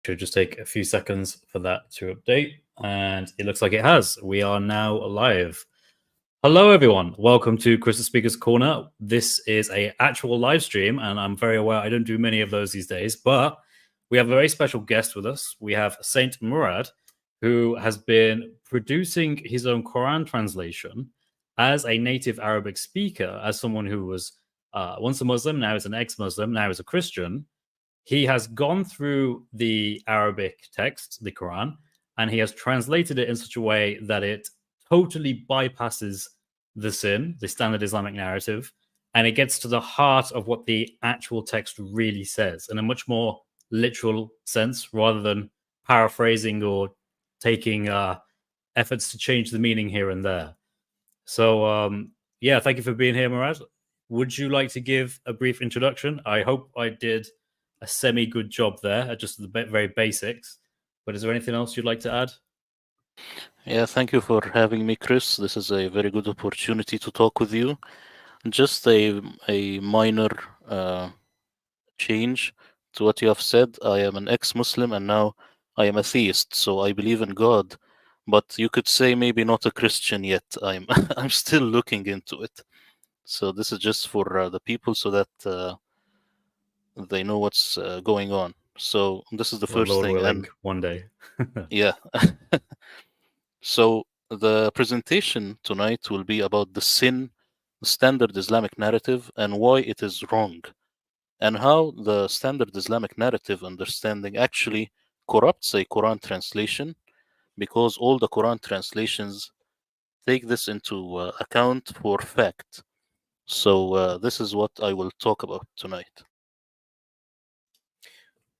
Should just take a few seconds for that to update, and it looks like it has. We are now live. Hello, everyone. Welcome to Chris Speaker's Corner. This is a actual live stream, and I'm very aware I don't do many of those these days, but we have a very special guest with us. We have Saint Murad, who has been producing his own Quran translation as a native Arabic speaker, as someone who was once a Muslim, now is an ex-Muslim, now is a Christian. He has gone through the Arabic text, the Quran, and he has translated it in such a way that it totally bypasses the sin, the standard Islamic narrative, and it gets to the heart of what the actual text really says in a much more literal sense rather than paraphrasing or taking efforts to change the meaning here and there. So, yeah, thank you for being here, Murad. Would you like to give a brief introduction? I hope I did a semi-good job there, just the very basics. But is there anything else you'd like to add? Yeah, thank you for having me, Chris. This is a very good opportunity to talk with you. Just a minor change to what you have said. I am an ex-Muslim and now I am a theist, so I believe in God. But you could say maybe not a Christian yet. I'm I'm still looking into it. So this is just for the people so that they know what's going on. So this is the Well, first Lord thing, willing, and one day. yeah. So the presentation tonight will be about the sin, the standard Islamic narrative, and why it is wrong, and how the standard Islamic narrative understanding actually corrupts a Quran translation, because all the Quran translations take this into account for fact. So this is what I will talk about tonight.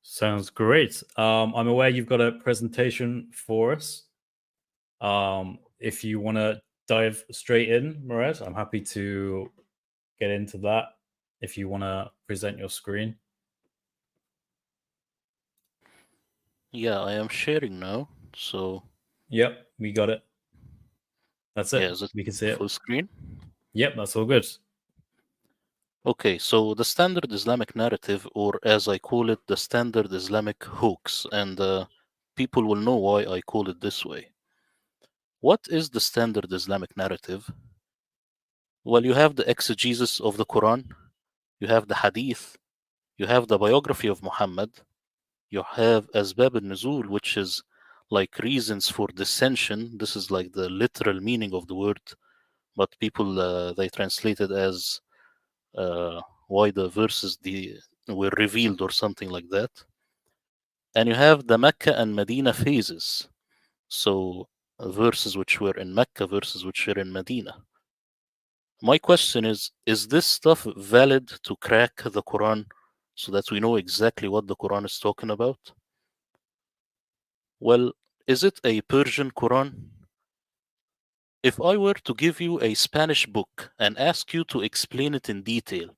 Sounds great. I'm aware you've got a presentation for us. If you want to dive straight in, Murad, I'm happy to get into that. If you want to present your screen. Yeah, I am sharing now. So Yep, we got it. That's yeah, it. is it We can see full it. screen? Yep, that's all good. Okay, so the standard Islamic narrative, or as I call it, the standard Islamic hoax, and people will know why I call it this way. What is the standard Islamic narrative? Well, you have the exegesis of the Quran, you have the Hadith, you have the biography of Muhammad, you have Asbab al-Nuzul, which is like reasons for dissension. This is like the literal meaning of the word, but people they translate it as why the verses were revealed or something like that. And you have the Mecca and Medina phases. So verses which were in Mecca, verses which were in Medina. My question is this stuff valid to crack the Quran so that we know exactly what the Quran is talking about? Well, is it a Persian Quran? If I were to give you a Spanish book and ask you to explain it in detail,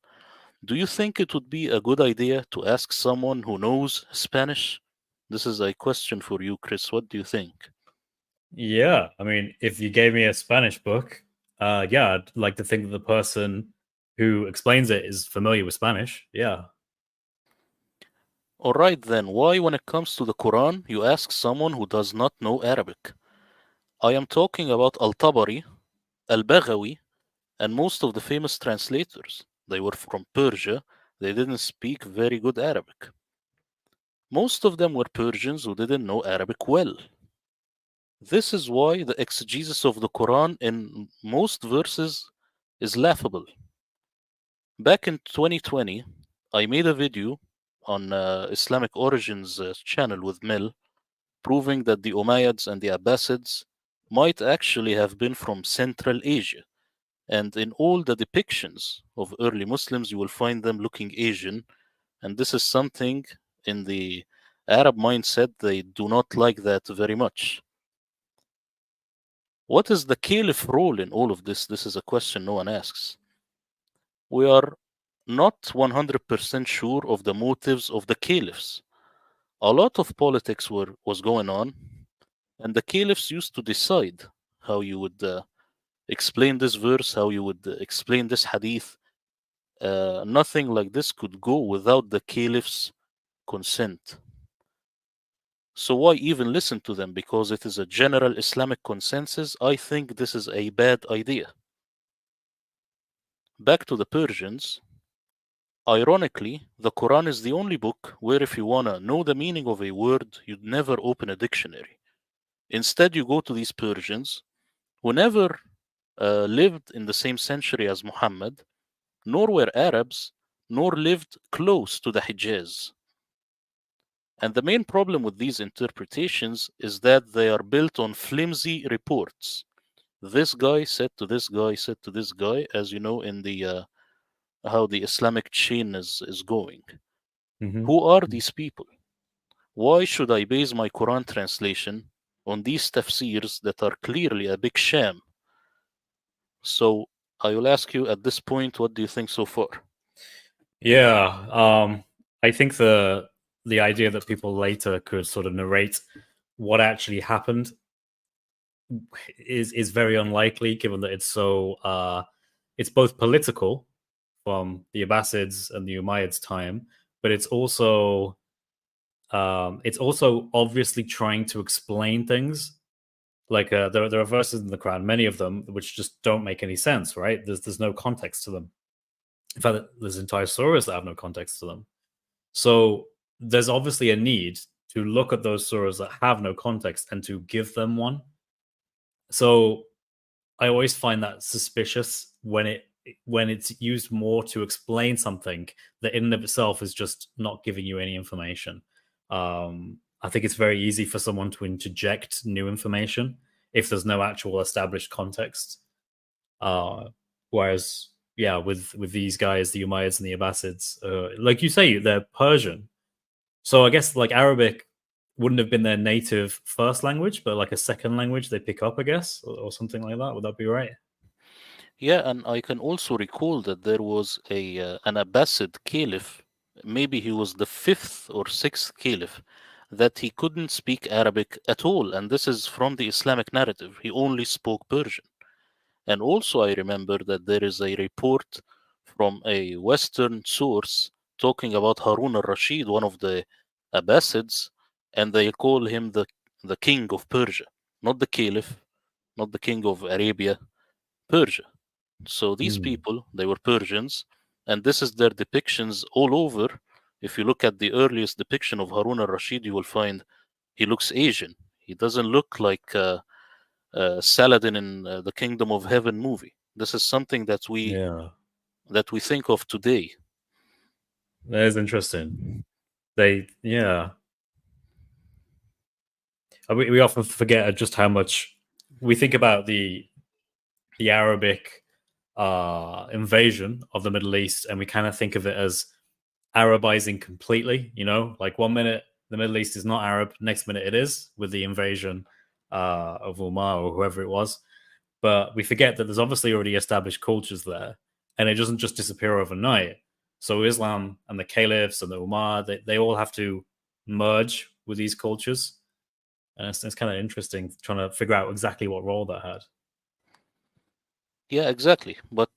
do you think it would be a good idea to ask someone who knows Spanish? This is a question for you, Chris. What do you think? Yeah, I mean, if you gave me a Spanish book, yeah, I'd like to think that the person who explains it is familiar with Spanish. Yeah. All right, then, why, when it comes to the Quran, you ask someone who does not know Arabic? I am talking about Al Tabari, Al Baghawi, and most of the famous translators. They were from Persia, they didn't speak very good Arabic. Most of them were Persians who didn't know Arabic well. This is why the exegesis of the Quran in most verses is laughable. Back in 2020, I made a video on Islamic Origins channel with Mel, proving that the Umayyads and the Abbasids might actually have been from Central Asia. And in all the depictions of early Muslims, you will find them looking Asian. And this is something in the Arab mindset, they do not like that very much. What is the caliph role in all of this? This is a question no one asks. We are not 100% sure of the motives of the caliphs. A lot of politics was going on, and the caliphs used to decide how you would explain this verse, how you would explain this hadith. Nothing like this could go without the caliph's consent. So why even listen to them? Because it is a general Islamic consensus. I think this is a bad idea. Back to the Persians. Ironically, the Quran is the only book where if you want to know the meaning of a word, you'd never open a dictionary. Instead, you go to these Persians who never lived in the same century as Muhammad, nor were Arabs, nor lived close to the Hijaz. And the main problem with these interpretations is that they are built on flimsy reports. This guy said to this guy, said to this guy, as you know, in the how the Islamic chain is going. Mhm. Who are these people? Why should I base my Quran translation on these tafsirs that are clearly a big sham? So I will ask you at this point, what do you think so far? Yeah, I think the idea that people later could sort of narrate what actually happened is very unlikely, given that it's both political from the Abbasids and the Umayyads time, but it's also obviously trying to explain things. Like there are verses in the Quran, many of them, which just don't make any sense. Right? There's no context to them. In fact, there's entire surahs that have no context to them. So there's obviously a need to look at those surahs that have no context and to give them one. So I always find that suspicious when it's used more to explain something that in and of itself is just not giving you any information. I think it's very easy for someone to interject new information if there's no actual established context. Whereas, yeah, with these guys, the Umayyads and the Abbasids, like you say, they're Persian. So I guess like Arabic wouldn't have been their native first language, but like a second language they pick up, I guess, or something like that. Would that be right? Yeah, and I can also recall that there was an Abbasid caliph, maybe he was the fifth or sixth caliph, that he couldn't speak Arabic at all, and this is from the Islamic narrative. He only spoke Persian. And also, I remember that there is a report from a Western source talking about Harun al-Rashid, one of the Abbasids, and they call him the king of Persia, not the caliph, not the king of Arabia, Persia. So these people, they were Persians, and this is their depictions all over. If you look at the earliest depiction of Harun al-Rashid, you will find he looks Asian. He doesn't look like Saladin in the Kingdom of Heaven movie. This is something that we Yeah, think of today. that is interesting. Yeah. We often forget just how much we think about the Arabic invasion of the Middle East, and we kind of think of it as Arabizing completely. You know, like one minute the Middle East is not Arab, next minute it is with the invasion of Umar or whoever it was. But we forget that there's obviously already established cultures there, and it doesn't just disappear overnight. So Islam and the caliphs and the Umar, they all have to merge with these cultures, and it's kind of interesting trying to figure out exactly what role that had. Yeah, exactly. But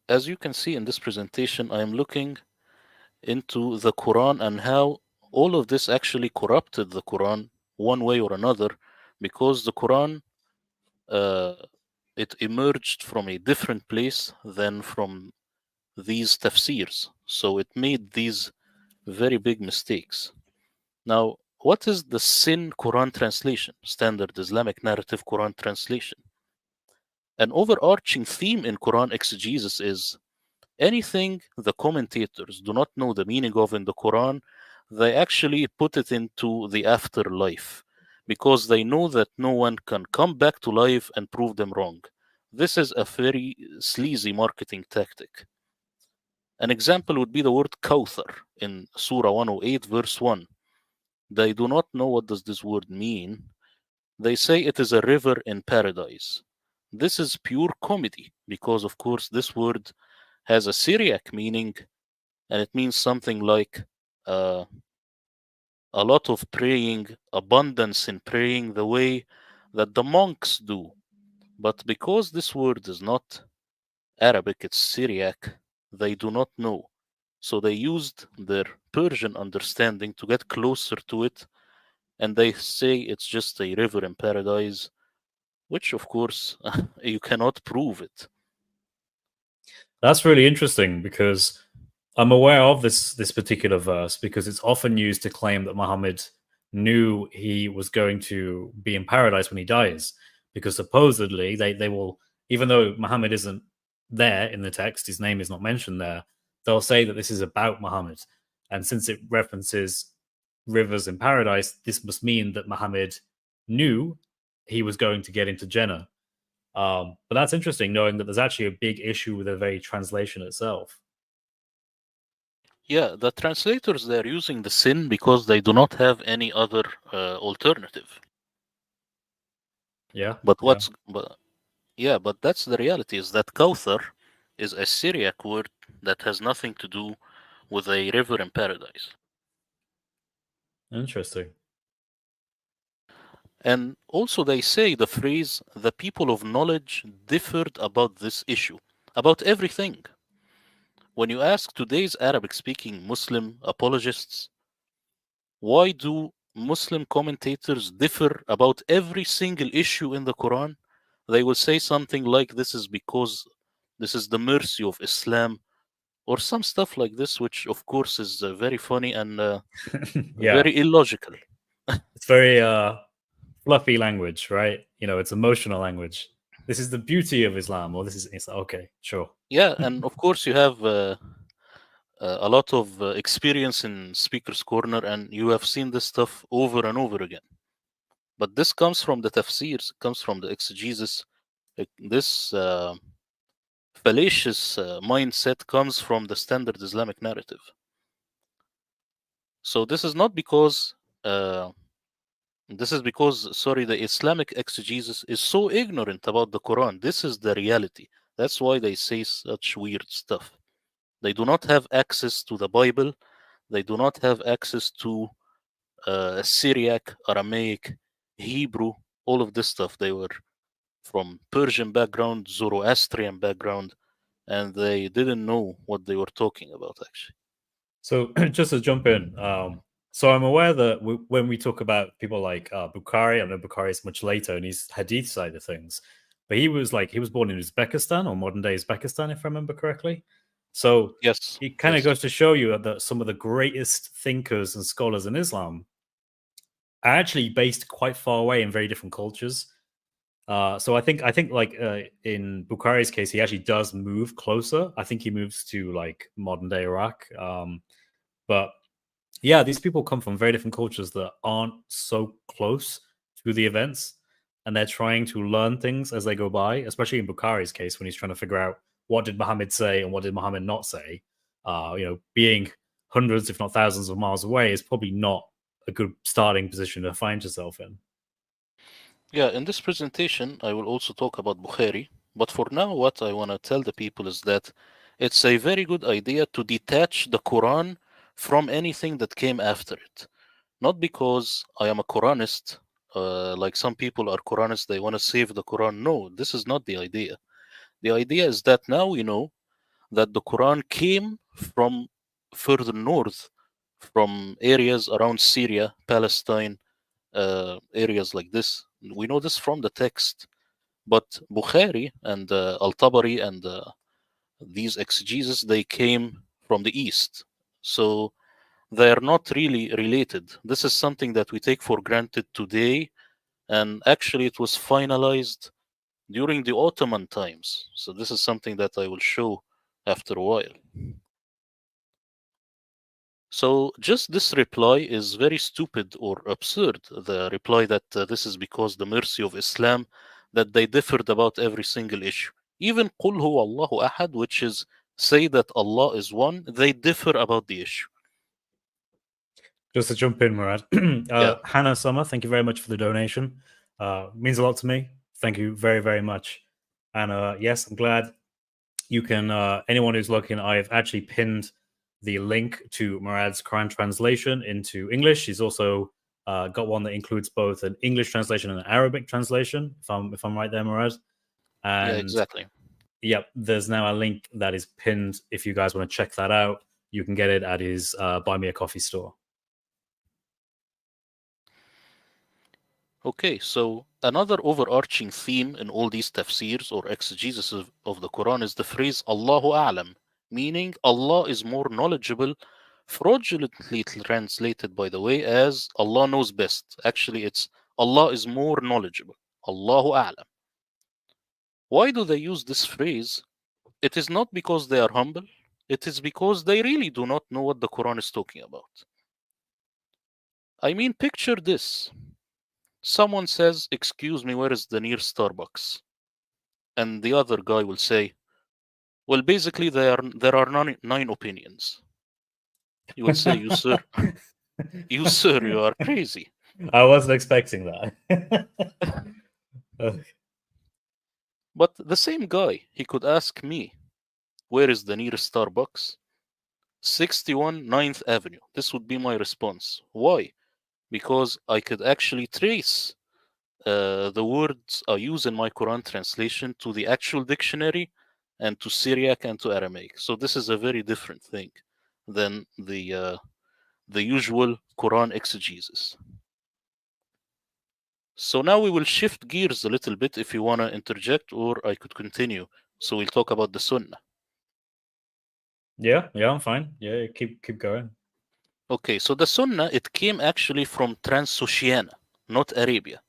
as you can see in this presentation, I am looking into the Quran and how all of this actually corrupted the Quran one way or another, because the Quran uh, it emerged from a different place than from these tafsirs. So it made these very big mistakes. Now, what is the SIN Quran translation, Standard Islamic Narrative Quran Translation? An overarching theme in Quran exegesis is anything the commentators do not know the meaning of in the Quran, they actually put it into the afterlife because they know that no one can come back to life and prove them wrong. This is a very sleazy marketing tactic. An example would be the word Kawthar in Surah 108, verse 1. They do not know what does this word mean. They say it is a river in paradise. This is pure comedy because, of course, this word has a Syriac meaning and it means something like uh, a lot of praying, abundance in praying, the way that the monks do. But because this word is not Arabic, it's Syriac, they do not know. So they used their Persian understanding to get closer to it and they say it's just a river in paradise, which of course you cannot prove it. That's really interesting because I'm aware of this particular verse because it's often used to claim that Muhammad knew he was going to be in paradise when he dies. Because supposedly they will, even though Muhammad isn't there in the text, his name is not mentioned there, they'll say that this is about Muhammad. And since it references rivers in paradise, this must mean that Muhammad knew he was going to get into Jannah. But that's interesting, knowing that there's actually a big issue with the very translation itself. Yeah, the translators, they're using the sin because they do not have any other alternative. Yeah. But but that's the reality, is that Kawthar is a Syriac word that has nothing to do with a river in paradise. Interesting. And also they say the phrase, the people of knowledge differed about this issue, about everything. When you ask today's Arabic-speaking Muslim apologists, why do Muslim commentators differ about every single issue in the Quran, they will say something like, this is because this is the mercy of Islam, or some stuff like this, which of course is very funny and Yeah. very illogical. It's very fluffy language, right? You know, it's emotional language. This is the beauty of Islam, or this is, it's okay, sure. Yeah, and of course you have a lot of experience in Speaker's Corner, and you have seen this stuff over and over again. But this comes from the tafsirs, comes from the exegesis. This fallacious mindset comes from the standard Islamic narrative. So this is not because the Islamic exegesis is so ignorant about the Quran. This is the reality. That's why they say such weird stuff. They do not have access to the Bible. They do not have access to Syriac, Aramaic, Hebrew, all of this stuff. They were from Persian background, Zoroastrian background, and they didn't know what they were talking about, actually. So just to jump in, so I'm aware that when we talk about people like Bukhari, I know Bukhari is much later in his hadith side of things, but he was born in Uzbekistan, or modern day Uzbekistan, if I remember correctly. So Yes, it kind of yes. goes to show you that some of the greatest thinkers and scholars in Islam are actually based quite far away in very different cultures. So I think like in Bukhari's case, he actually does move closer. I think he moves to like modern day Iraq. But yeah, these people come from very different cultures that aren't so close to the events, and they're trying to learn things as they go by. Especially in Bukhari's case, when he's trying to figure out what did Muhammad say and what did Muhammad not say. Being hundreds, if not thousands, of miles away is probably not a good starting position to find yourself in. Yeah, in this presentation, I will also talk about Bukhari. But for now, what I want to tell the people is that it's a very good idea to detach the Quran from anything that came after it. Not because I am a Quranist, like some people are Quranists, they want to save the Quran. No, this is not the idea. The idea is that now we know that the Quran came from further north, from areas around Syria, Palestine, areas like this. We know this from the text. But Bukhari and Al-Tabari and these exegeses, they came from the east. So they are not really related. This is something that we take for granted today, and actually it was finalized during the Ottoman times. So this is something that I will show after a while. So just this reply is very stupid or absurd. The reply that this is because the mercy of Islam, that they differed about every single issue. Even قُلْ هُوَ اللَّهُ أَحَدٌ, which is say that Allah is one, they differ about the issue. Just to jump in, Murad. Yeah. Hannah Summer, thank you very much for the donation. Means a lot to me. Thank you very, very much. And yes, I'm glad you can. Anyone who's looking, I've actually pinned the link to Murad's Quran translation into English. He's also got one that includes both an English translation and an Arabic translation. If I'm right there, Murad. And Yeah, exactly. Yep, there's now a link that is pinned. If you guys want to check that out, you can get it at his Buy Me a Coffee store. Okay, so another overarching theme in all these tafsirs or exegesis of the Quran is the phrase Allahu A'lam, meaning Allah is more knowledgeable, fraudulently translated, by the way, as Allah knows best. Actually, it's Allah is more knowledgeable. Allahu A'lam. Why do they use this phrase? It is not because they are humble, it is because they really do not know what the Quran is talking about. I mean, picture this. Someone says, "Excuse me, where is the nearest Starbucks?" And the other guy will say, "Well, basically, there are nine opinions." You will say, "You sir, you are crazy." I wasn't expecting that. But the same guy, he could ask me, "Where is the nearest Starbucks?" 61 9th Avenue. This would be my response. Why? Because I could actually trace the words I use in my Quran translation to the actual dictionary and to Syriac and to Aramaic. So this is a very different thing than the usual Quran exegesis. So now we will shift gears a little bit if you want to interject, or I could continue. So we'll talk about the Sunnah. Yeah, I'm fine. Yeah, keep going. Okay, so the Sunnah, it came actually from Transoceania, not Arabia.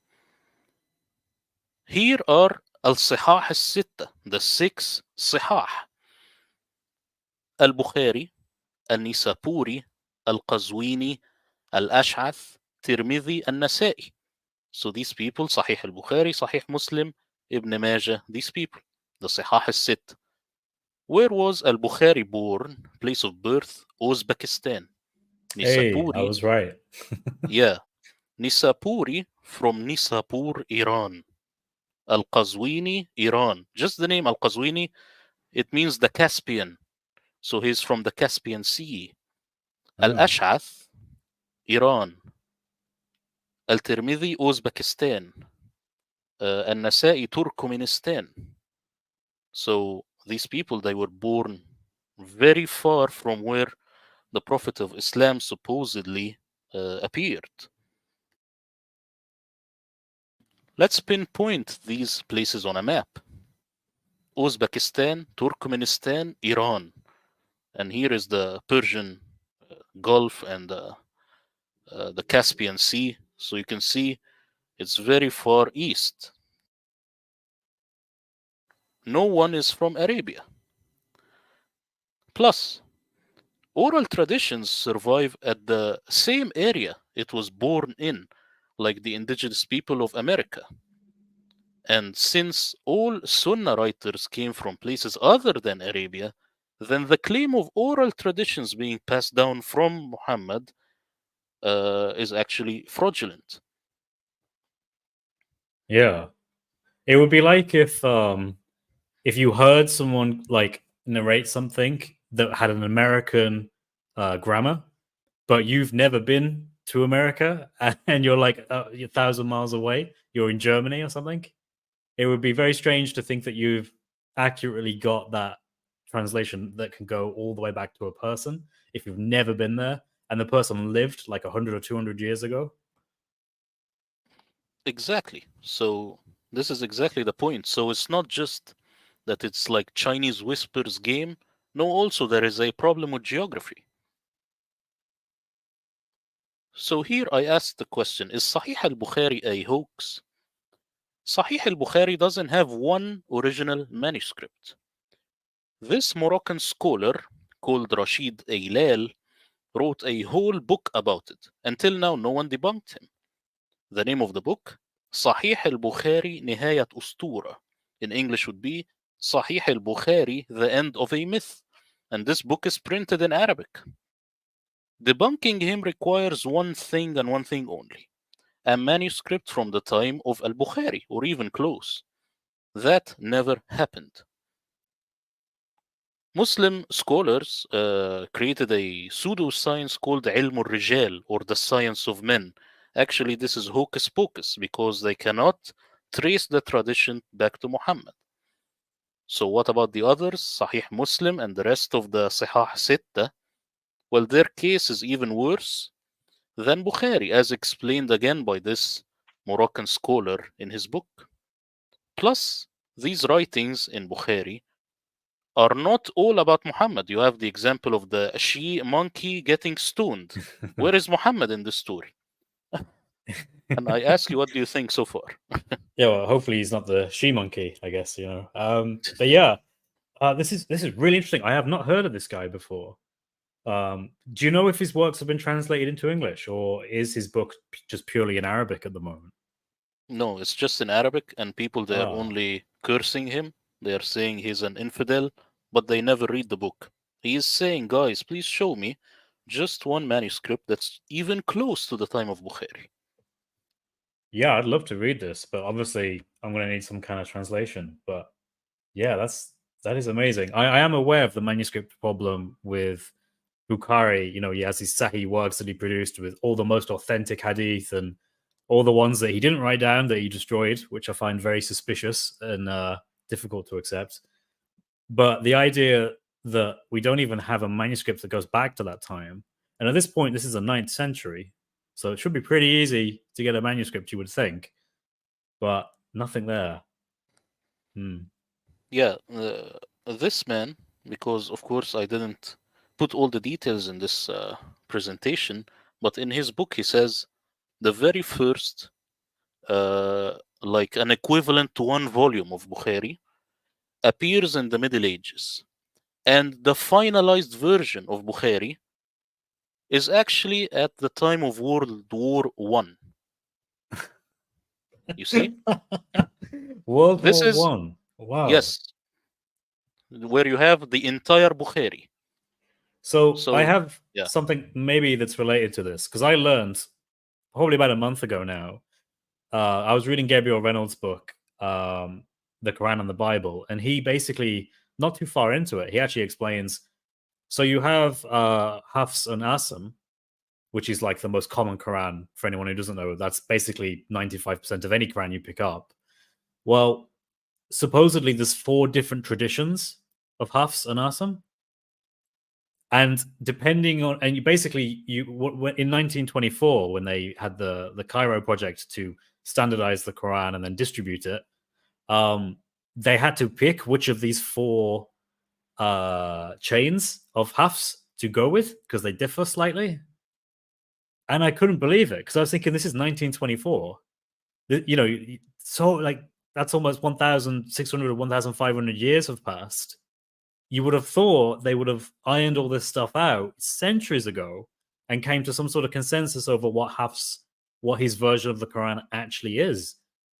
Here are al-Sihah al-Sitta, the 6 Sihah. Al-Bukhari, Al-Nisapuri, Al-Qazwini, Al-Ash'ath, Tirmidhi, Al-Nasa'i. So these people, Sahih al-Bukhari, Sahih Muslim, Ibn Majah, these people, the Sihah al-Sitta. Where was al-Bukhari born? Place of birth, Uzbekistan. Hey, I Nisapuri, was right. yeah. Nisapuri from Nisapur, Iran. Al-Qazwini, Iran. Just the name Al-Qazwini, it means the Caspian. So he's from the Caspian Sea. Al-Ash'ath, Iran. Al-Tirmidhi, Uzbekistan. Al-Nasa'i, Turkmenistan. So these people, they were born very far from where the Prophet of Islam supposedly appeared. Let's pinpoint these places on a map. Uzbekistan, Turkmenistan, Iran. And here is the Persian Gulf and the Caspian Sea. So you can see it's very far east. No one is from Arabia. Plus, oral traditions survive at the same area it was born in, like the indigenous people of America. And since all Sunnah writers came from places other than Arabia, then the claim of oral traditions being passed down from Muhammad is actually fraudulent. Yeah. It would be like if you heard someone like narrate something that had an American grammar, but you've never been to America and you're like 1,000 miles away, you're in Germany or something. It would be very strange to think that you've accurately got that translation that can go all the way back to a person if you've never been there and the person lived like 100 or 200 years ago. Exactly. So this is exactly the point. So it's not just that it's like Chinese whispers game. No, also there is a problem with geography. So here I ask the question, is Sahih al-Bukhari a hoax? Sahih al-Bukhari doesn't have one original manuscript. This Moroccan scholar called Rashid Eilal wrote a whole book about it. Until now, no one debunked him. The name of the book, Sahih al-Bukhari Nihayat Ustura. In English would be Sahih al-Bukhari, The End of a Myth. And this book is printed in Arabic. Debunking him requires one thing and one thing only, a manuscript from the time of al-Bukhari, or even close. That never happened. Muslim scholars created a pseudoscience called Ilm al-Rijal, or the science of men. Actually, this is hocus pocus because they cannot trace the tradition back to Muhammad. So what about the others, Sahih Muslim and the rest of the Sihah Sitta? Well, their case is even worse than Bukhari, as explained again by this Moroccan scholar in his book. Plus, these writings in Bukhari are not all about Muhammad. You have the example of the she monkey getting stoned. Where is Muhammad in the story? And I ask you, what do you think so far? Yeah, well, hopefully he's not the she monkey, I guess, you know. But yeah, this is really interesting. I have not heard of this guy before. Do you know if his works have been translated into English, or is his book just purely in Arabic at the moment? No, it's just in Arabic, and people they are Ah. only cursing him. They are saying he's an infidel, but they never read the book. He is saying, guys, please show me just one manuscript that's even close to the time of Bukhari. Yeah, I'd love to read this, but obviously I'm going to need some kind of translation. But yeah, that is amazing. I am aware of the manuscript problem with Bukhari. You know, he has these Sahih works that he produced with all the most authentic hadith and all the ones that he didn't write down that he destroyed, which I find very suspicious and difficult to accept. But the idea that we don't even have a manuscript that goes back to that time, and at this point, this is the 9th century, so it should be pretty easy to get a manuscript, you would think, but nothing there. Yeah, this man, because of course I didn't put all the details in this presentation, but in his book he says the very first, like an equivalent to one volume of Bukhari, appears in the Middle Ages. And the finalized version of Bukhari is actually at the time of World War One. You see? World This War is, One. Wow. yes, where you have the entire Bukhari. So So I have yeah. something maybe that's related to this, because I learned probably about a month ago now. I was reading Gabriel Reynolds' book, The Quran and the Bible, and he basically, not too far into it, he actually explains. So you have Hafs and Asim, which is like the most common Quran for anyone who doesn't know. That's basically 95% of any Quran you pick up. Well, supposedly there's 4 different traditions of Hafs and Asim. And depending on, and you basically, in 1924, when they had the Cairo project to standardize the Quran and then distribute it, they had to pick which of these 4 chains of Hafs to go with because they differ slightly. And I couldn't believe it because I was thinking this is 1924. You know, so like that's almost 1,600 or 1,500 years have passed. You would have thought they would have ironed all this stuff out centuries ago and came to some sort of consensus over what his version of the Quran actually is.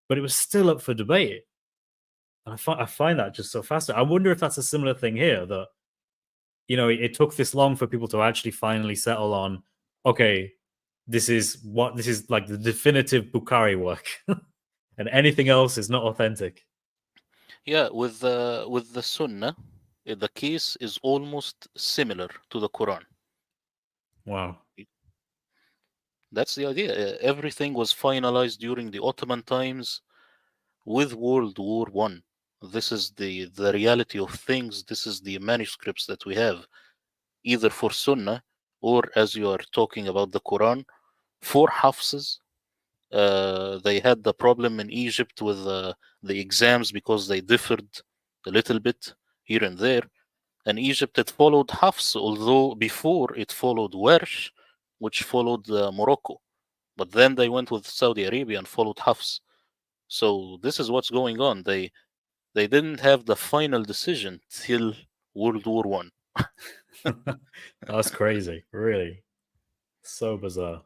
But it was still up for debate. And I find that just so fascinating. I wonder if that's a similar thing here, that, you know, it took this long for people to actually finally settle on, okay, this is like the definitive Bukhari work. And anything else is not authentic. Yeah, with the Sunnah, the case is almost similar to the Quran. Wow. That's the idea. Everything was finalized during the Ottoman times with World War One. This is the reality of things. This is the manuscripts that we have, either for Sunnah or, as you are talking about the Quran, for Hafs. They had the problem in Egypt with the exams because they differed a little bit here and there. And Egypt, it followed Hafs, although before it followed Warsh, which followed Morocco. But then they went with Saudi Arabia and followed Hafs. So this is what's going on. They didn't have the final decision till World War One. That's crazy, really. So bizarre.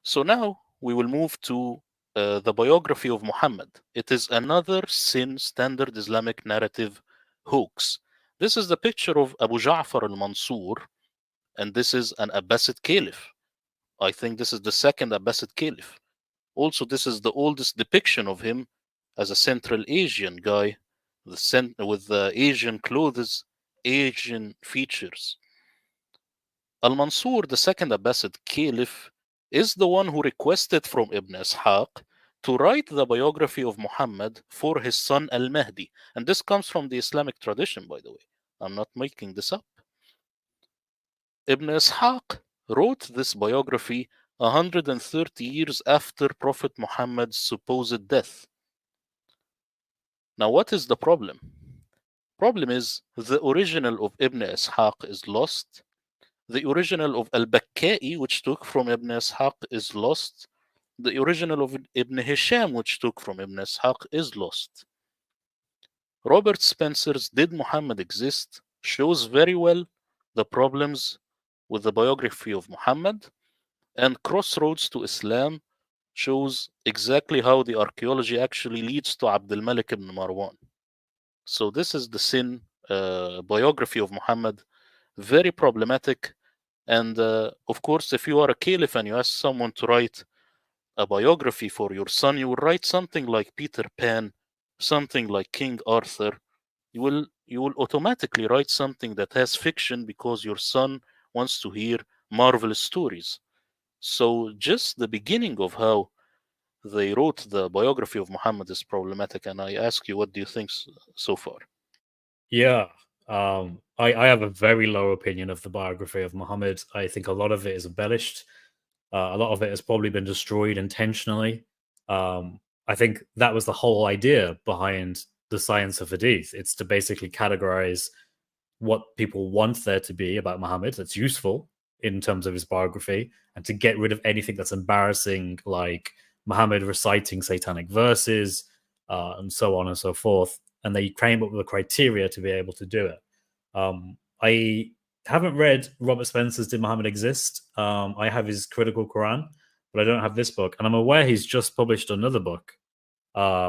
So now we will move to the biography of Muhammad. It is another standard Islamic narrative hoax. This is the picture of Abu Ja'far al-Mansur, and this is an Abbasid caliph. I think this is the second Abbasid caliph. Also, this is the oldest depiction of him as a Central Asian guy with Asian clothes, Asian features. Al-Mansur, the second Abbasid caliph, is the one who requested from Ibn Ishaq to write the biography of Muhammad for his son Al-Mahdi. And this comes from the Islamic tradition, by the way. I'm not making this up. Ibn Ishaq wrote this biography 130 years after Prophet Muhammad's supposed death. Now, what is the problem? Problem is the original of Ibn Ishaq is lost. The original of Al-Bakka'i, which took from Ibn Ishaq, is lost. The original of Ibn Hisham, which took from Ibn Ishaq, is lost. Robert Spencer's Did Muhammad Exist shows very well the problems with the biography of Muhammad, and Crossroads to Islam shows exactly how the archaeology actually leads to Abd al-Malik ibn Marwan. So this is the sin biography of Muhammad, very problematic. And of course, if you are a caliph and you ask someone to write a biography for your son, you will write something like Peter Pan, something like King Arthur. You will automatically write something that has fiction because your son wants to hear marvelous stories. So just the beginning of how they wrote the biography of Muhammad is problematic. And I ask you, what do you think so far? Yeah. I have a very low opinion of the biography of Muhammad. I think a lot of it is embellished. A lot of it has probably been destroyed intentionally. I think that was the whole idea behind the science of hadith. It's to basically categorize what people want there to be about Muhammad that's useful in terms of his biography, and to get rid of anything that's embarrassing, like Muhammad reciting satanic verses, and so on and so forth. And they came up with a criteria to be able to do it. I haven't read Robert Spencer's Did Muhammad Exist? I have his Critical Quran, but I don't have this book. And I'm aware he's just published another book,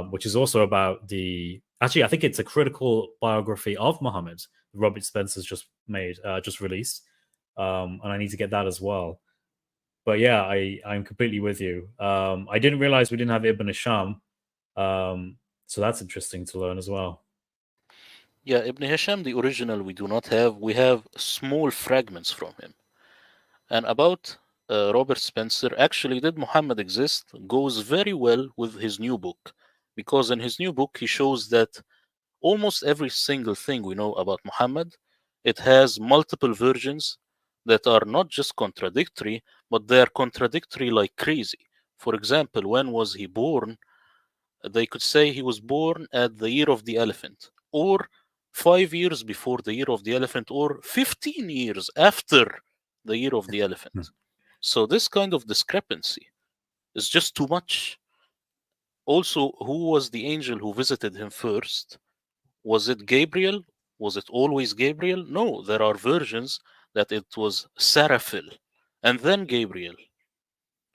which is also about the. Actually, I think it's a critical biography of Muhammad. Robert Spencer's just released, and I need to get that as well. But yeah, I'm completely with you. I didn't realize we didn't have Ibn Hisham, so that's interesting to learn as well. Yeah, Ibn Hisham, the original, we do not have. We have small fragments from him. And about Robert Spencer, actually, Did Muhammad Exist goes very well with his new book, because in his new book, he shows that almost every single thing we know about Muhammad, it has multiple versions that are not just contradictory, but they are contradictory like crazy. For example, when was he born? They could say he was born at the year of the elephant, or 5 years before the year of the elephant, or 15 years after the year of the elephant. So this kind of discrepancy is just too much. Also, who was the angel who visited him first? Was it Gabriel? Was it always Gabriel? No, there are versions that it was Seraphil and then Gabriel.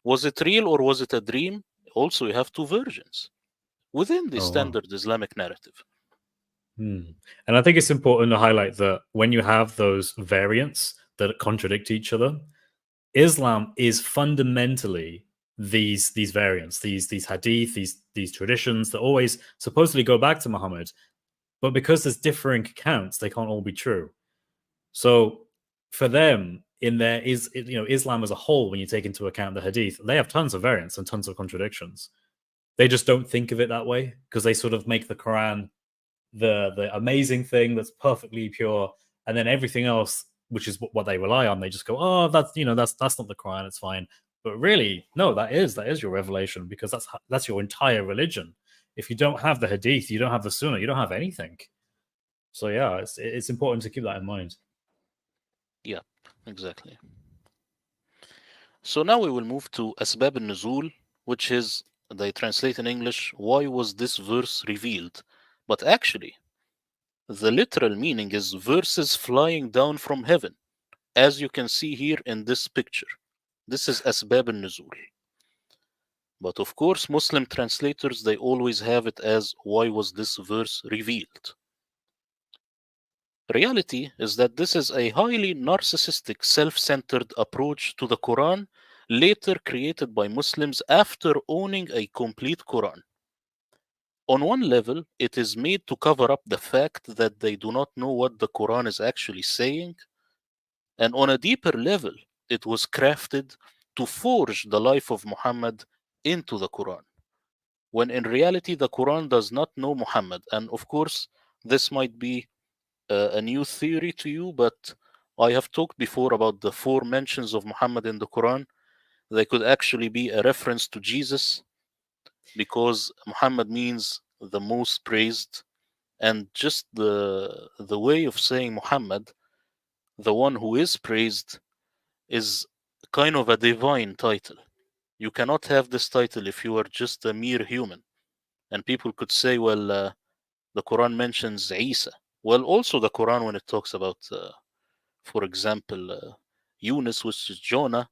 Was it real or was it a dream? Also, you have two versions within the standard Islamic narrative. And I think it's important to highlight that when you have those variants that contradict each other, Islam is fundamentally these variants, these hadith, these traditions that always supposedly go back to Muhammad, but because there's differing accounts, they can't all be true. So for them, in there is Islam as a whole, when you take into account the hadith, they have tons of variants and tons of contradictions. They just don't think of it that way because they sort of make the Quran the amazing thing that's perfectly pure, and then everything else, which is what they rely on, they just go, oh, that's not the Quran, it's fine. But really, no, that is your revelation, because that's your entire religion. If you don't have the hadith, you don't have the sunnah, you don't have anything. So yeah, it's important to keep that in mind. Yeah, exactly. So now we will move to Asbab al-Nuzul, which is, they translate in English, why was this verse revealed? But actually, the literal meaning is verses flying down from heaven, as you can see here in this picture. This is Asbab al-Nuzul. But of course, Muslim translators, they always have it as, why was this verse revealed? Reality is that this is a highly narcissistic, self-centered approach to the Quran, later created by Muslims after owning a complete Quran. On one level, it is made to cover up the fact that they do not know what the Quran is actually saying. And on a deeper level, it was crafted to forge the life of Muhammad into the Quran, when in reality the Quran does not know Muhammad. And of course, this might be a new theory to you, but I have talked before about the 4 mentions of Muhammad in the Quran. they could actually be a reference to Jesus, because Muhammad means the most praised, and just the way of saying Muhammad, the one who is praised, is kind of a divine title. You cannot have this title if you are just a mere human. And people could say, well, the Quran mentions Isa. Well, also the Quran, when it talks about, for example, Yunus, which is Jonah,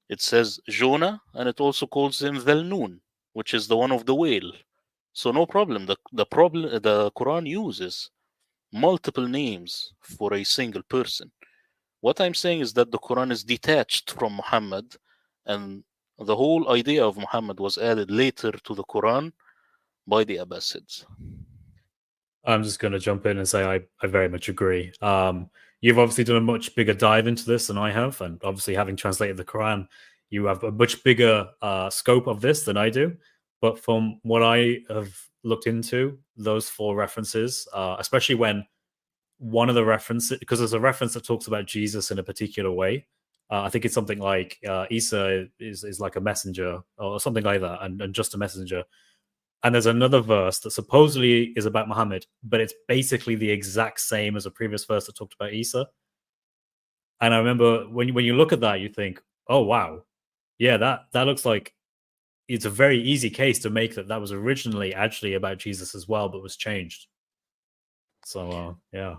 it says Jonah, and it also calls him Dhalnun, which is the one of the whale. So no problem. The Quran uses multiple names for a single person. What I'm saying is that the Quran is detached from Muhammad, and the whole idea of Muhammad was added later to the Quran by the Abbasids. I'm just going to jump in and say I very much agree. You've obviously done a much bigger dive into this than I have, and obviously having translated the Quran, you have a much bigger scope of this than I do. But from what I have looked into, those 4 references, especially when one of the references, because there's a reference that talks about Jesus in a particular way. I think it's something like Isa is like a messenger or something like that, and just a messenger. And there's another verse that supposedly is about Muhammad, but it's basically the exact same as a previous verse that talked about Isa. And I remember when you look at that, you think, oh wow, yeah, that looks like it's a very easy case to make that was originally actually about Jesus as well, but was changed. So yeah.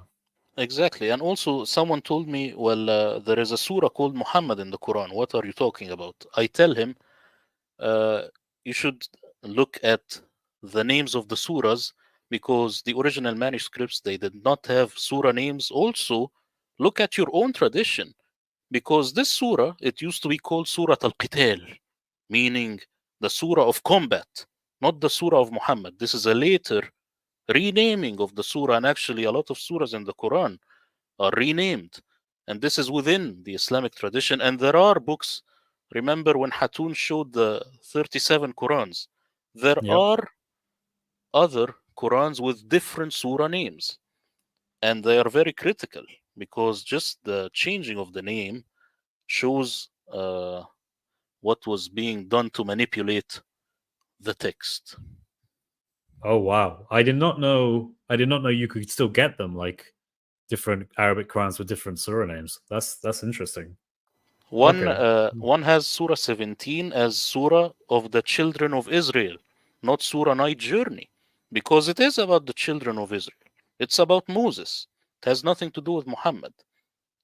Exactly. And also, someone told me, well, there is a surah called Muhammad in the Quran. What are you talking about? I tell him, you should look at the names of the surahs, because the original manuscripts, they did not have surah names. Also, look at your own tradition, because this surah, it used to be called Surah Al-Qital, meaning the surah of combat, not the surah of Muhammad. This is a later renaming of the surah, and actually a lot of surahs in the Quran are renamed, and this is within the Islamic tradition. And there are books. Remember when Hatun showed the 37 Qurans, there Yep. are other Qurans with different surah names, and they are very critical, because just the changing of the name shows what was being done to manipulate the text. Oh wow, I did not know you could still get them, like different Arabic Qurans with different surah names. That's interesting. One has Surah 17 as Surah of the children of Israel, not Surah Night Journey, because it is about the children of Israel. It's about Moses. It has nothing to do with Muhammad.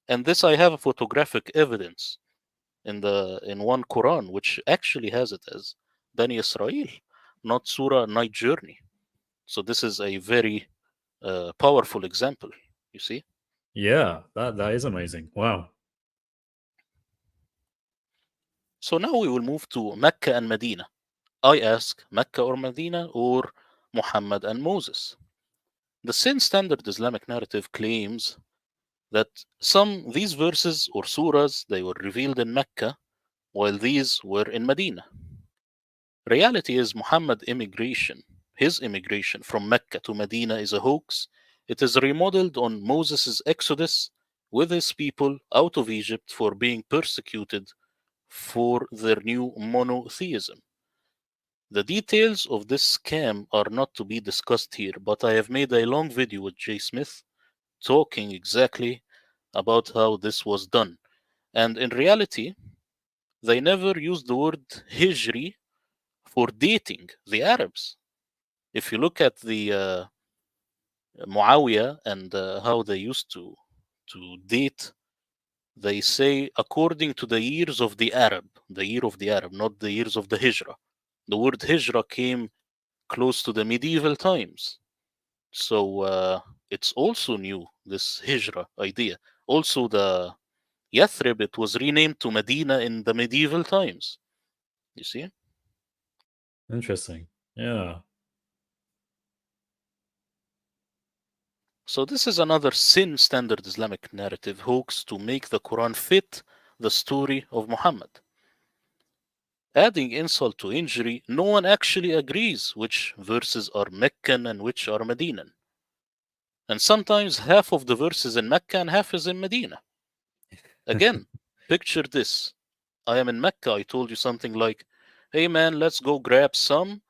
And this I have a photographic evidence in one Quran, which actually has it as Bani Israel, not Surah Night Journey. So this is a very powerful example, you see? Yeah, that is amazing. Wow. So now we will move to Mecca and Medina. I ask Mecca or Medina, or Muhammad and Moses. The Sin Standard Islamic narrative claims that these verses or surahs, they were revealed in Mecca, while these were in Medina. Reality is his immigration from Mecca to Medina is a hoax. It is remodeled on Moses' exodus with his people out of Egypt for being persecuted for their new monotheism. The details of this scam are not to be discussed here, but I have made a long video with Jay Smith talking exactly about how this was done. And in reality, they never used the word Hijri for dating the Arabs. If you look at the Muawiyah and how they used to date, they say according to the years of the Arab, not the years of the Hijra. The word Hijra came close to the medieval times. So it's also new, this Hijra idea. Also, the Yathrib, it was renamed to Medina in the medieval times. You see? Interesting. Yeah. So this is another Sin Standard Islamic narrative hoax to make the Quran fit the story of Muhammad. Adding insult to injury, no one actually agrees which verses are Meccan and which are Medinan. And sometimes half of the verses in Mecca and half is in Medina. Again, picture this. I am in Mecca, I told you something like, hey man, let's go grab some.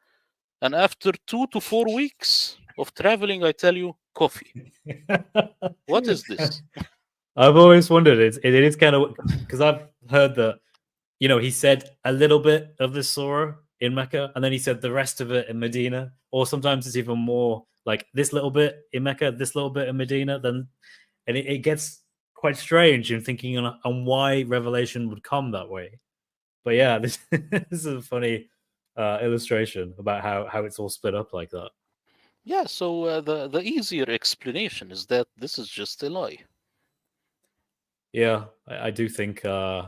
And after 2 to 4 weeks of traveling, I tell you, coffee. What is this? I've always wondered. It is kind of because I've heard that he said a little bit of the surah in Mecca, and then he said the rest of it in Medina, or sometimes it's even more like this little bit in Mecca, this little bit in Medina. Then, and it gets quite strange in thinking on why revelation would come that way. But yeah, this is a funny illustration about how it's all split up like that. Yeah, so the easier explanation is that this is just a lie. Yeah, I do think I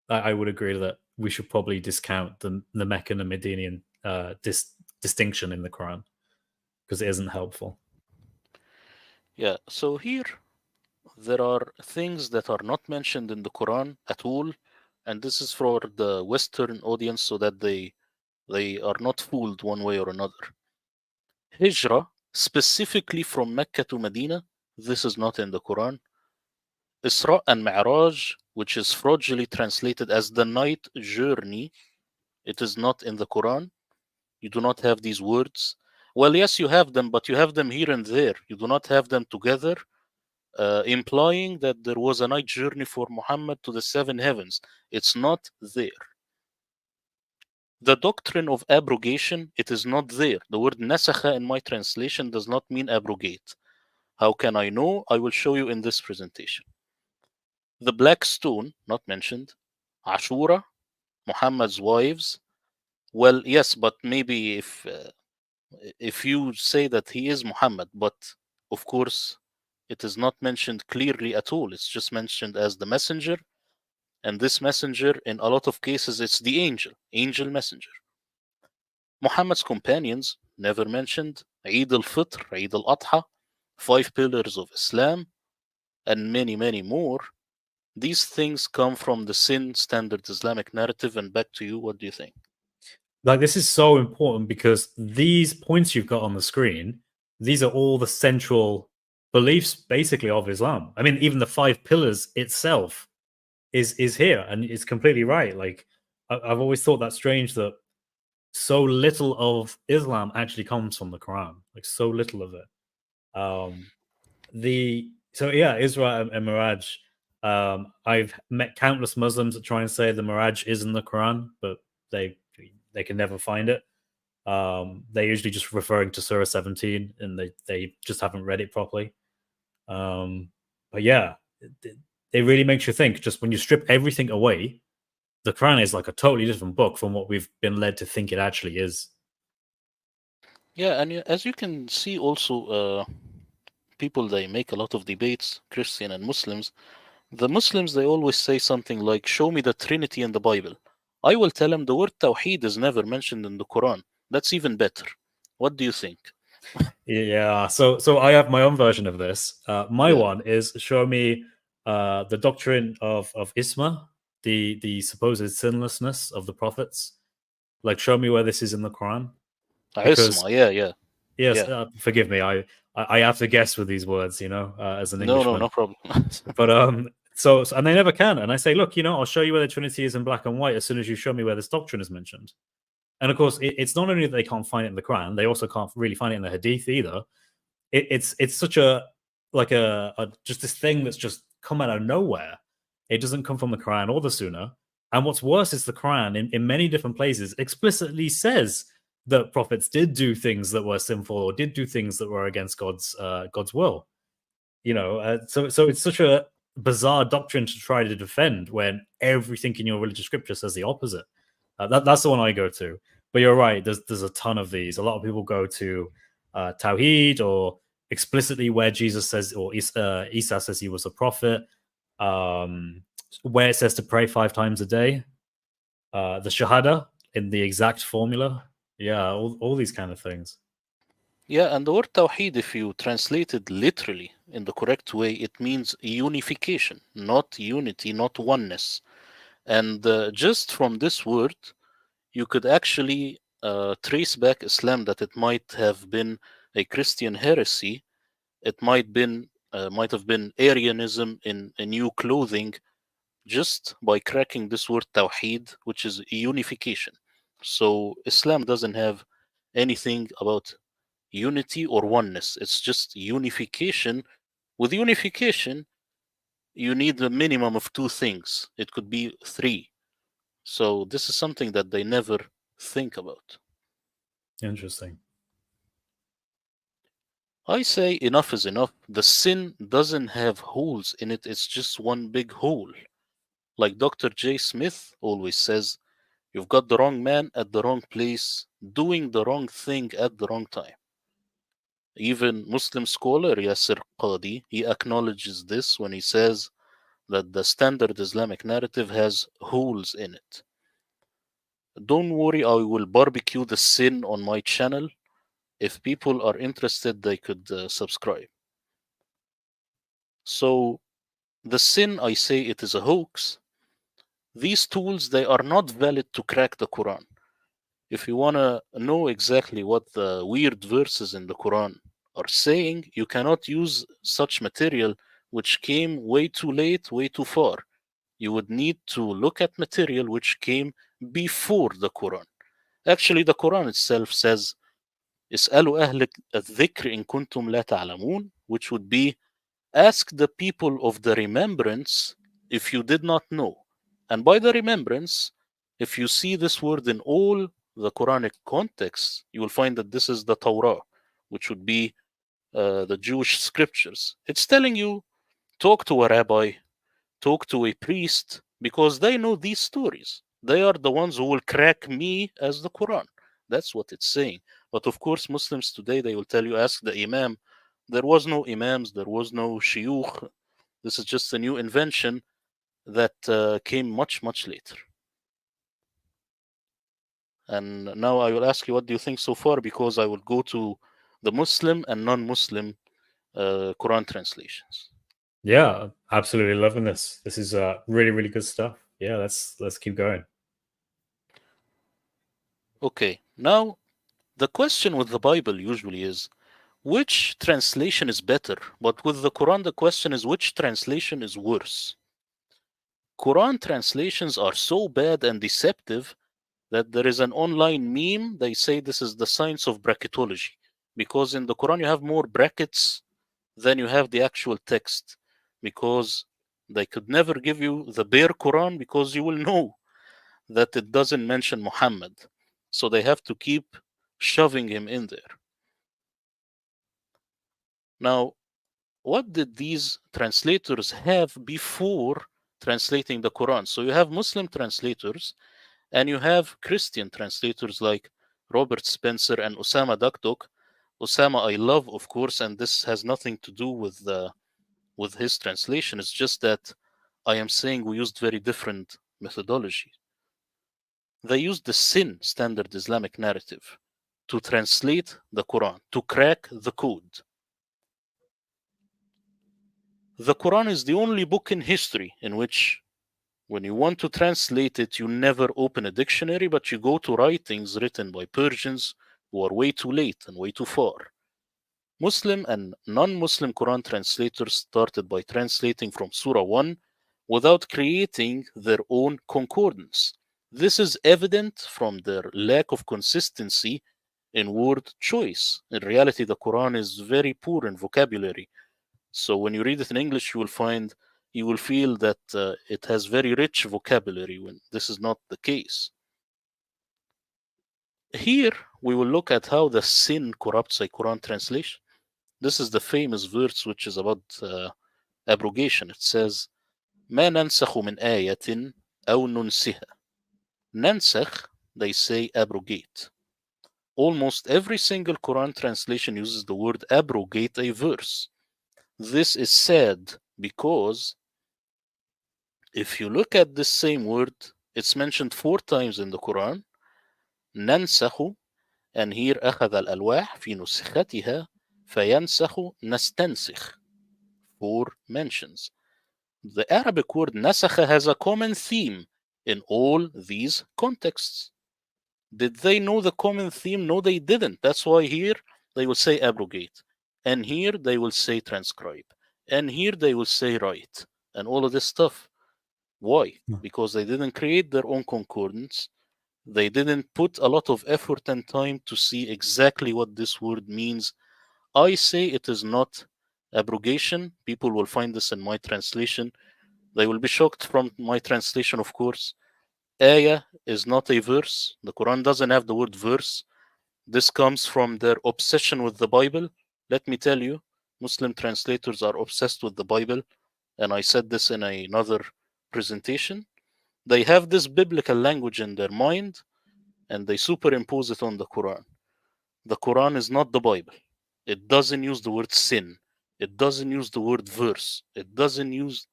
would agree that we should probably discount the Meccan and Medinian distinction in the Quran because it isn't helpful. Yeah, so here there are things that are not mentioned in the Quran at all, and this is for the Western audience so that they are not fooled one way or another. Hijrah, specifically from Mecca to Medina, this is not in the Quran. Isra and Mi'raj, which is fraudulently translated as the night journey, it is not in the Quran. You do not have these words. Well, yes, you have them, but you have them here and there. You do not have them together, implying that there was a night journey for Muhammad to the seven heavens. It's not there. The doctrine of abrogation, it is not there. The word nasakha in my translation does not mean abrogate. How can I know? I will show you in this presentation. The black stone, not mentioned. Ashura, Muhammad's wives. Well, yes, but maybe if you say that he is Muhammad, but of course it is not mentioned clearly at all. It's just mentioned as the messenger, and this messenger, in a lot of cases, it's the angel messenger. Muhammad's companions, never mentioned. Eid al-Fitr, Eid al-Adha, 5 pillars of Islam, and many, many more. These things come from the sin standard Islamic narrative. And back to you, what do you think? Like, this is so important because these points you've got on the screen, these are all the central beliefs basically of Islam. I mean, even the 5 pillars itself is here, and it's completely right. Like, I've always thought that strange that so little of Islam actually comes from the Quran, like so little of it. Isra and Miraj. I've met countless Muslims that try and say the Miraj is in the Quran, but they can never find it. They're usually just referring to Surah 17, and they just haven't read it properly. But yeah, it really makes you think. Just when you strip everything away, the Quran is like a totally different book from what we've been led to think it actually is. Yeah, and as you can see also, people, they make a lot of debates, Christian and Muslims. The Muslims, they always say something like, show me the Trinity in the Bible. I will tell them the word Tawheed is never mentioned in the Quran. That's even better. What do you think? Yeah, so I have my own version of this. My one is show me the doctrine of Isma, the supposed sinlessness of the prophets. Like, show me where this is in the Quran. Because, Isma, yeah. Yes, forgive me. I have to guess with these words, as an Englishman. No problem. But so and they never can. And I say, look, I'll show you where the Trinity is in black and white as soon as you show me where this doctrine is mentioned. And of course, it's not only that they can't find it in the Quran; they also can't really find it in the Hadith either. It's such a just this thing that's just come out of nowhere. It doesn't come from the Quran or the Sunnah. And what's worse is the Quran in many different places explicitly says that prophets did do things that were sinful or did do things that were against God's will. So it's such a bizarre doctrine to try to defend when everything in your religious scripture says the opposite. That's the one I go to. But you're right. There's a ton of these. A lot of people go to Tawheed, or explicitly where Jesus says, or Isa says he was a prophet. Where it says to pray 5 times a day. The Shahada in the exact formula. Yeah, all these kind of things. Yeah, and the word Tawheed, if you translate it literally in the correct way, it means unification, not unity, not oneness. And just from this word, you could actually trace back Islam, that it might have been a Christian heresy. It might have been Arianism in a new clothing. just by cracking this word tawheed, which is unification. So Islam doesn't have anything about unity or oneness. It's just unification. With unification, you need a minimum of two things. It could be three. So this is something that they never think about. Interesting. I say enough is enough. The sin doesn't have holes in it, it's just one big hole. Like Dr. J. Smith always says, you've got the wrong man at the wrong place, doing the wrong thing at the wrong time. Even Muslim scholar Yasir Qadi, he acknowledges this when he says that the standard Islamic narrative has holes in it. Don't worry, I will barbecue the sin on my channel. If people are interested, they could subscribe. So, the sin, I say it is a hoax. These tools, they are not valid to crack the Quran. If you want to know exactly what the weird verses in the Quran are saying, you cannot use such material which came way too late, way too far. You would need to look at material which came before the Quran. Actually, the Quran itself says, اسألوا أهل الذكر إن كنتم لا تعلمون, which would be, ask the people of the remembrance if you did not know. And by the remembrance, if you see this word in all the Quranic contexts, you will find that this is the Torah, which would be the Jewish scriptures. It's telling you, talk to a rabbi, talk to a priest, because they know these stories. They are the ones who will crack me as the Quran. That's what it's saying. But of course, Muslims today, they will tell you, ask the Imam. There was no Imams, there was no Shuyukh. This is just a new invention that came much, much later. And now I will ask you, what do you think so far? Because I will go to the Muslim and non-Muslim Quran translations. Yeah, absolutely loving this. This is really, really good stuff. Yeah, let's keep going. Okay, now the question with the Bible usually is, which translation is better? But with the Quran, the question is, which translation is worse? Quran translations are so bad and deceptive that there is an online meme. They say this is the science of bracketology, because in the Quran you have more brackets than you have the actual text, because they could never give you the bare Quran, because you will know that it doesn't mention Muhammad. So they have to keep shoving him in there. Now, what did these translators have before translating the Quran? So you have Muslim translators and you have Christian translators like Robert Spencer and Osama Dakdok. Osama I love, of course, and this has nothing to do with his translation. It's just that I am saying we used very different methodology. They used the SIN, Standard Islamic Narrative, to translate the Quran, to crack the code. The Quran is the only book in history in which, when you want to translate it, you never open a dictionary, but you go to writings written by Persians who are way too late and way too far. Muslim and non-Muslim Quran translators started by translating from Surah 1 without creating their own concordance. This is evident from their lack of consistency in word choice. In reality, the Quran is very poor in vocabulary. So when you read it in English, you will feel that it has very rich vocabulary when this is not the case. Here, we will look at how the sin corrupts a Quran translation. This is the famous verse which is about abrogation. It says, ما ننسخ من آية أو ننسها. ننسخ, they say abrogate. Almost every single Quran translation uses the word abrogate a verse. This is sad because if you look at this same word, it's mentioned 4 times in the Quran. ننسخ, and here أخذ الألواح في نسختها فينسخ نستنسخ. 4 mentions. The Arabic word نسخ has a common theme in all these contexts. Did they know the common theme? No, they didn't. That's why here they will say abrogate. And here they will say transcribe. And here they will say write. And all of this stuff. Why? Because they didn't create their own concordance. They didn't put a lot of effort and time to see exactly what this word means. I say it is not abrogation. People will find this in my translation. They will be shocked from my translation, of course. Ayah is not a verse. The Quran doesn't have the word verse. This comes from their obsession with the Bible. Let me tell you, Muslim translators are obsessed with the Bible, and I said this in another presentation. They have this biblical language in their mind, and they superimpose it on the Quran. The Quran is not the Bible. It doesn't use the word sin. It doesn't use the word verse. It doesn't use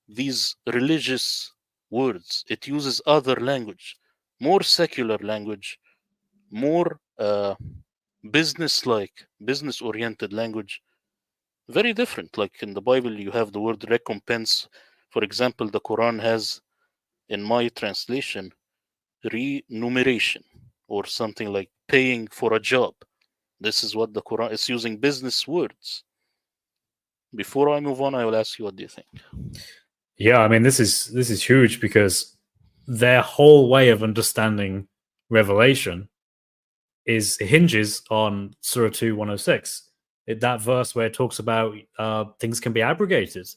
these religious words. It uses other language, more secular language, more business-like, business-oriented language. Very different. Like in the Bible, you have the word recompense. For example, the Quran has, in my translation, remuneration, or something like paying for a job. This is what the Quran is using, business words. Before I move on, I will ask you, what do you think? Yeah, I mean, this is huge because their whole way of understanding Revelation hinges on Surah 2:106. That verse where it talks about things can be abrogated.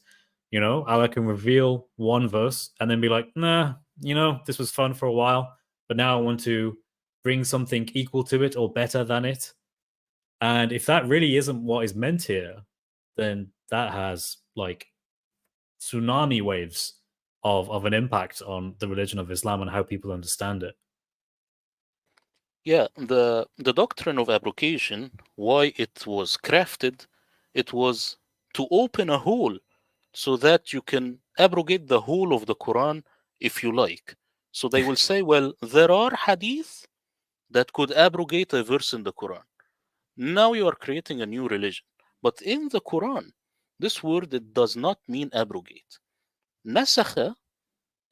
You know, Allah can reveal one verse and then be like, nah, you know, this was fun for a while, but now I want to bring something equal to it or better than it. And if that really isn't what is meant here, then that has like tsunami waves of an impact on the religion of Islam and how people understand it. Yeah, the doctrine of abrogation, why it was crafted, it was to open a hole so that you can abrogate the whole of the Quran if you like. So they will say, well, there are hadith that could abrogate a verse in the Quran. Now you are creating a new religion. But in the Quran, this word, it does not mean abrogate. Nasakha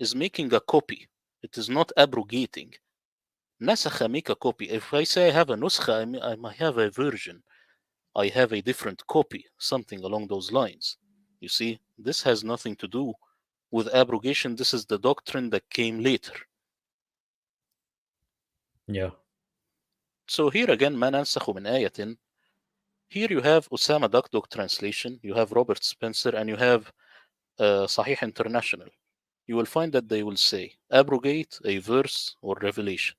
is making a copy. It is not abrogating. Nasakha, make a copy. If I say I have a nuskha, I might have a version. I have a different copy, something along those lines. You see, this has nothing to do with abrogation. This is the doctrine that came later. Yeah. So here again, ما ننسخ من آية. Here you have Osama Dakdok translation, you have Robert Spencer, and you have Sahih International. You will find that they will say abrogate a verse or revelation.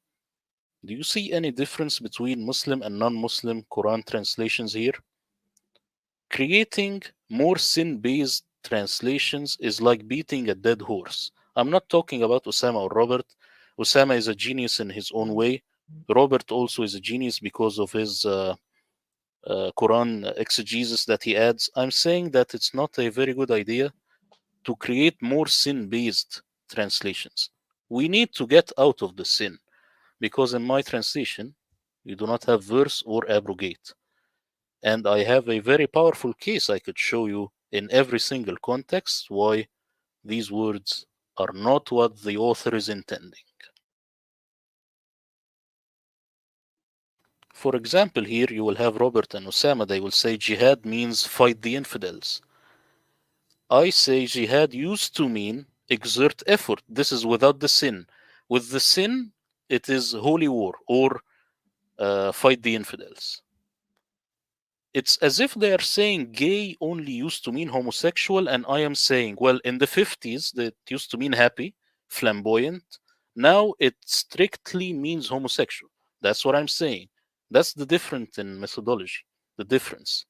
Do you see any difference between Muslim and non-Muslim Quran translations here? Creating more sin-based translations is like beating a dead horse. I'm not talking about Osama or Robert. Osama is a genius in his own way. Robert also is a genius because of his Quran exegesis that he adds. I'm saying that it's not a very good idea to create more sin-based translations. We need to get out of the sin, because in my translation, you do not have verse or abrogate. And I have a very powerful case I could show you in every single context why these words are not what the author is intending. For example, here you will have Robert and Osama, they will say jihad means fight the infidels. I say jihad used to mean exert effort. This is without the sin. With the sin, it is holy war or fight the infidels. It's as if they are saying gay only used to mean homosexual, and I am saying, well, in the 50s, that used to mean happy, flamboyant. Now it strictly means homosexual. That's what I'm saying. That's the difference in methodology, the difference.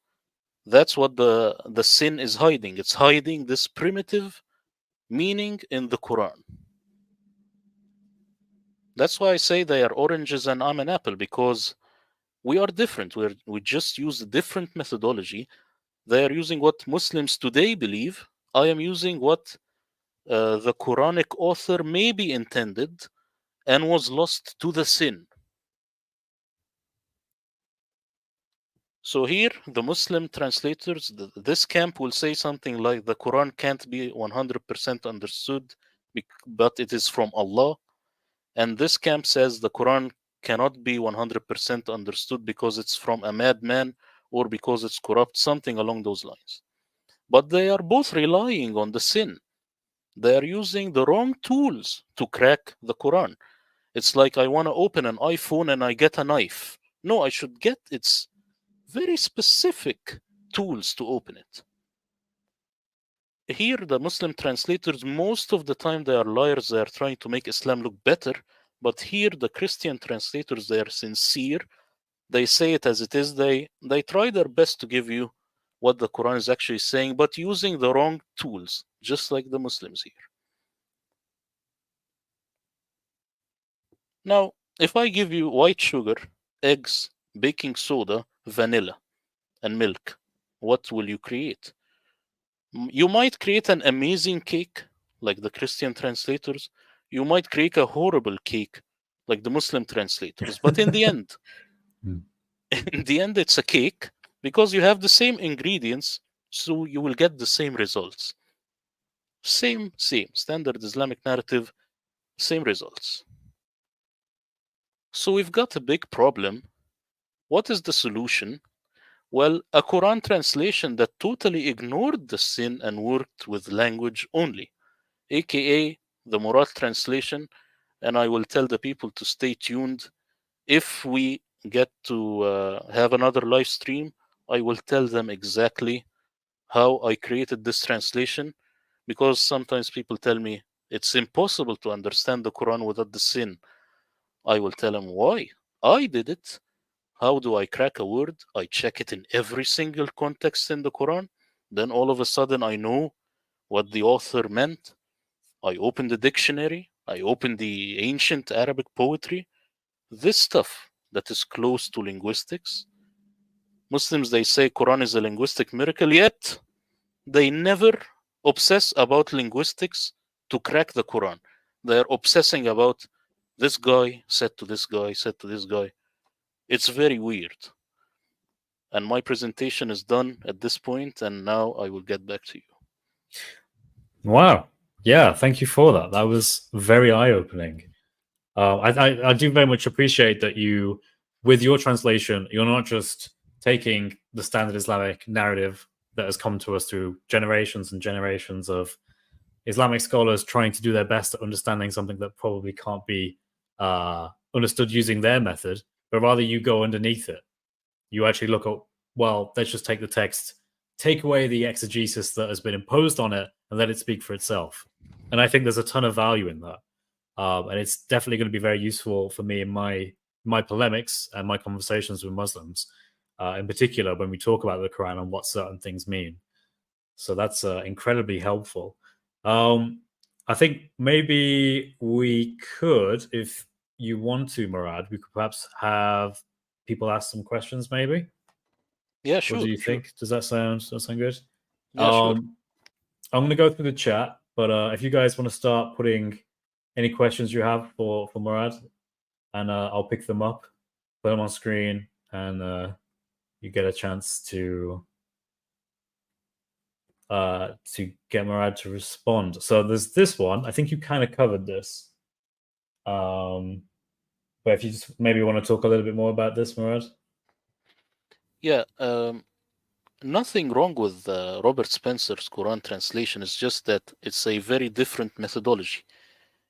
That's what the sin is hiding. It's hiding this primitive meaning in the Quran. That's why I say they are oranges and I'm an apple, because we are different. We just use a different methodology. They are using what Muslims today believe. I am using what the Quranic author maybe intended and was lost to the sin. So here, the Muslim translators, this camp will say something like the Quran can't be 100% understood, but it is from Allah. And this camp says the Quran cannot be 100% understood because it's from a madman or because it's corrupt, something along those lines. But they are both relying on the sin. They are using the wrong tools to crack the Quran. It's like I want to open an iPhone and I get a knife. No, I should get its very specific tools to open it. Here, the Muslim translators, most of the time they are liars, they are trying to make Islam look better. But here, the Christian translators, they are sincere. They say it as it is. They try their best to give you what the Quran is actually saying, but using the wrong tools, just like the Muslims here. Now, if I give you white sugar, eggs, baking soda, vanilla, and milk, what will you create? You might create an amazing cake, like the Christian translators. You might create a horrible cake, like the Muslim translators. But in the end, it's a cake because you have the same ingredients, so you will get the same results. Same standard Islamic narrative, same results. So we've got a big problem. What is the solution? Well, a Quran translation that totally ignored the sin and worked with language only, aka the Murad translation. And I will tell the people to stay tuned. If we get to have another live stream, I will tell them exactly how I created this translation, because sometimes people tell me it's impossible to understand the Quran without the sin. I will tell them why. I did it. How do I crack a word? I check it in every single context in the Quran. Then all of a sudden I know what the author meant. I open the dictionary. I open the ancient Arabic poetry. This stuff that is close to linguistics. Muslims, they say Quran is a linguistic miracle, yet they never obsess about linguistics to crack the Quran. They are obsessing about this guy said to this guy, said to this guy. It's very weird. And my presentation is done at this point, and now I will get back to you. Wow. Yeah, thank you for that. That was very eye-opening. I do very much appreciate that you, with your translation, you're not just taking the standard Islamic narrative that has come to us through generations and generations of Islamic scholars trying to do their best at understanding something that probably can't be understood using their method, but rather you go underneath it. You actually look at, well, let's just take the text, take away the exegesis that has been imposed on it, and let it speak for itself. And I think there's a ton of value in that. And it's definitely going to be very useful for me in my polemics and my conversations with Muslims, in particular when we talk about the Quran and what certain things mean. So that's incredibly helpful. I think maybe we could, if you want to, Murad, we could perhaps have people ask some questions, maybe. Yeah, sure. What do you think? Does that sound good? Yeah, sure. I'm going to go through the chat, but if you guys want to start putting any questions you have for Murad, and I'll pick them up, put them on screen, and you get a chance to get Murad to respond. So there's this one. I think you kind of covered this. But if you just maybe want to talk a little bit more about this, Murad. Yeah, nothing wrong with Robert Spencer's Quran translation. It's just that it's a very different methodology.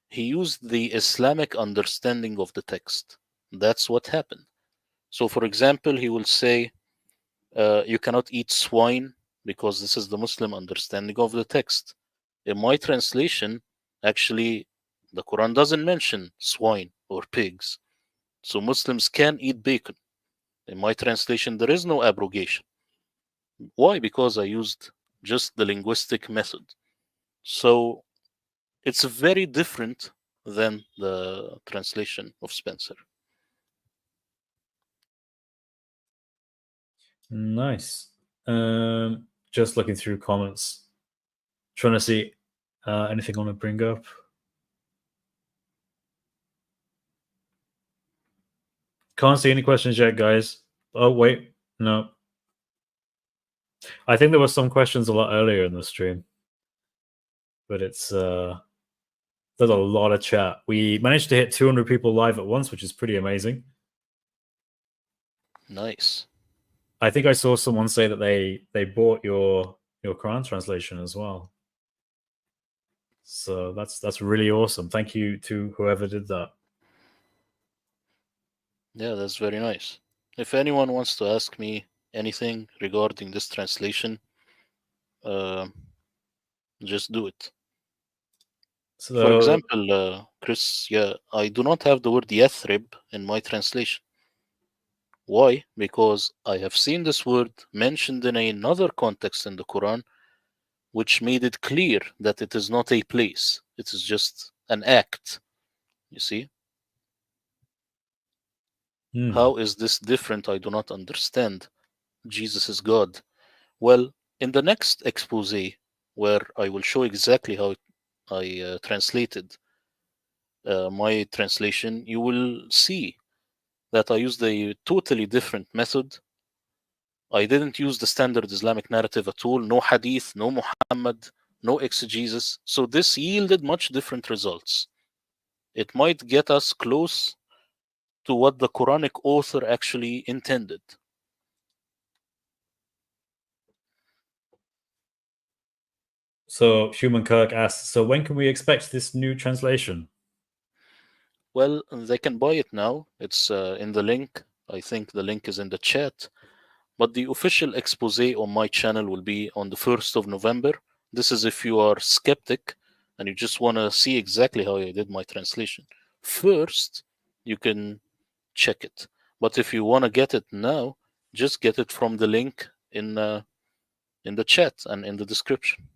He used the Islamic understanding of the text. That's what happened. So, for example, he will say, you cannot eat swine because this is the Muslim understanding of the text. In my translation, actually, the Quran doesn't mention swine or pigs. So Muslims can eat bacon. In my translation, there is no abrogation. Why? Because I used just the linguistic method. So it's very different than the translation of Spencer. Nice. Just looking through comments, trying to see anything I want to bring up. Can't see any questions yet, guys. Oh, wait. No. I think there were some questions a lot earlier in the stream. But it's there's a lot of chat. We managed to hit 200 people live at once, which is pretty amazing. Nice. I think I saw someone say that they bought your Quran translation as well. So that's really awesome. Thank you to whoever did that. Yeah, that's very nice. If anyone wants to ask me anything regarding this translation, uh, just do it. So, For example, Chris, yeah, I do not have the word Yathrib in my translation. Why? Because I have seen this word mentioned in another context in the Quran, which made it clear that it is not a place, it is just an act. You see? How is this different? I do not understand. Jesus is God. Well, in the next expose, where I will show exactly how I translated my translation, you will see that I used a totally different method. I didn't use the standard Islamic narrative at all, no hadith, no Muhammad, no exegesis. So this yielded much different results. It might get us close to what the Quranic author actually intended. So Human Kirk asks, so when can we expect this new translation? Well, they can buy it now. It's in the link. I think the link is in the chat. But the official expose on my channel will be on the 1st of November. This is if you are skeptic and you just want to see exactly how I did my translation. First, you can check it. But if you want to get it now, just get it from the link in the chat and in the description.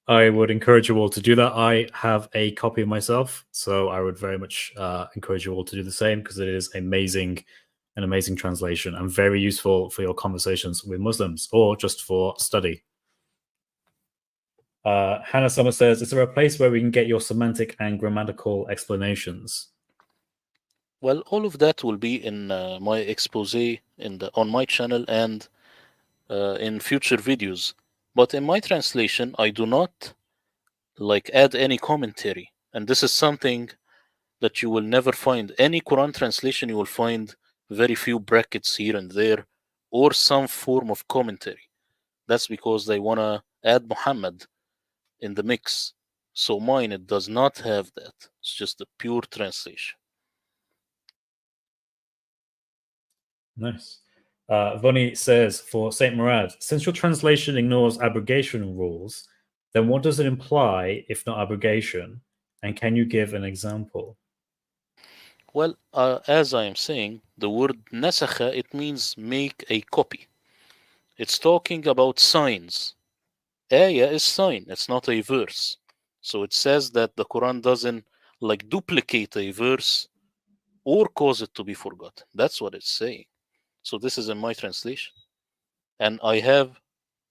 I would encourage you all to do that. I have a copy myself, so I would very much encourage you all to do the same because it is an amazing translation and very useful for your conversations with Muslims or just for study. Hannah Summer says, is there a place where we can get your semantic and grammatical explanations? Well, all of that will be in my expose on my channel and in future videos. But in my translation, I do not add any commentary, and this is something that you will never find. Any Quran translation, you will find very few brackets here and there, or some form of commentary. That's because they want to add Muhammad in the mix. So mine, it does not have that. It's just a pure translation. Nice. Voni says, for Saint Murad, since your translation ignores abrogation rules, then what does it imply if not abrogation? And can you give an example? Well, as I am saying, the word nasakha, it means make a copy. It's talking about signs. Ayah is sign, it's not a verse. So it says that the Quran doesn't duplicate a verse or cause it to be forgotten. That's what it's saying. So this is in my translation. And I have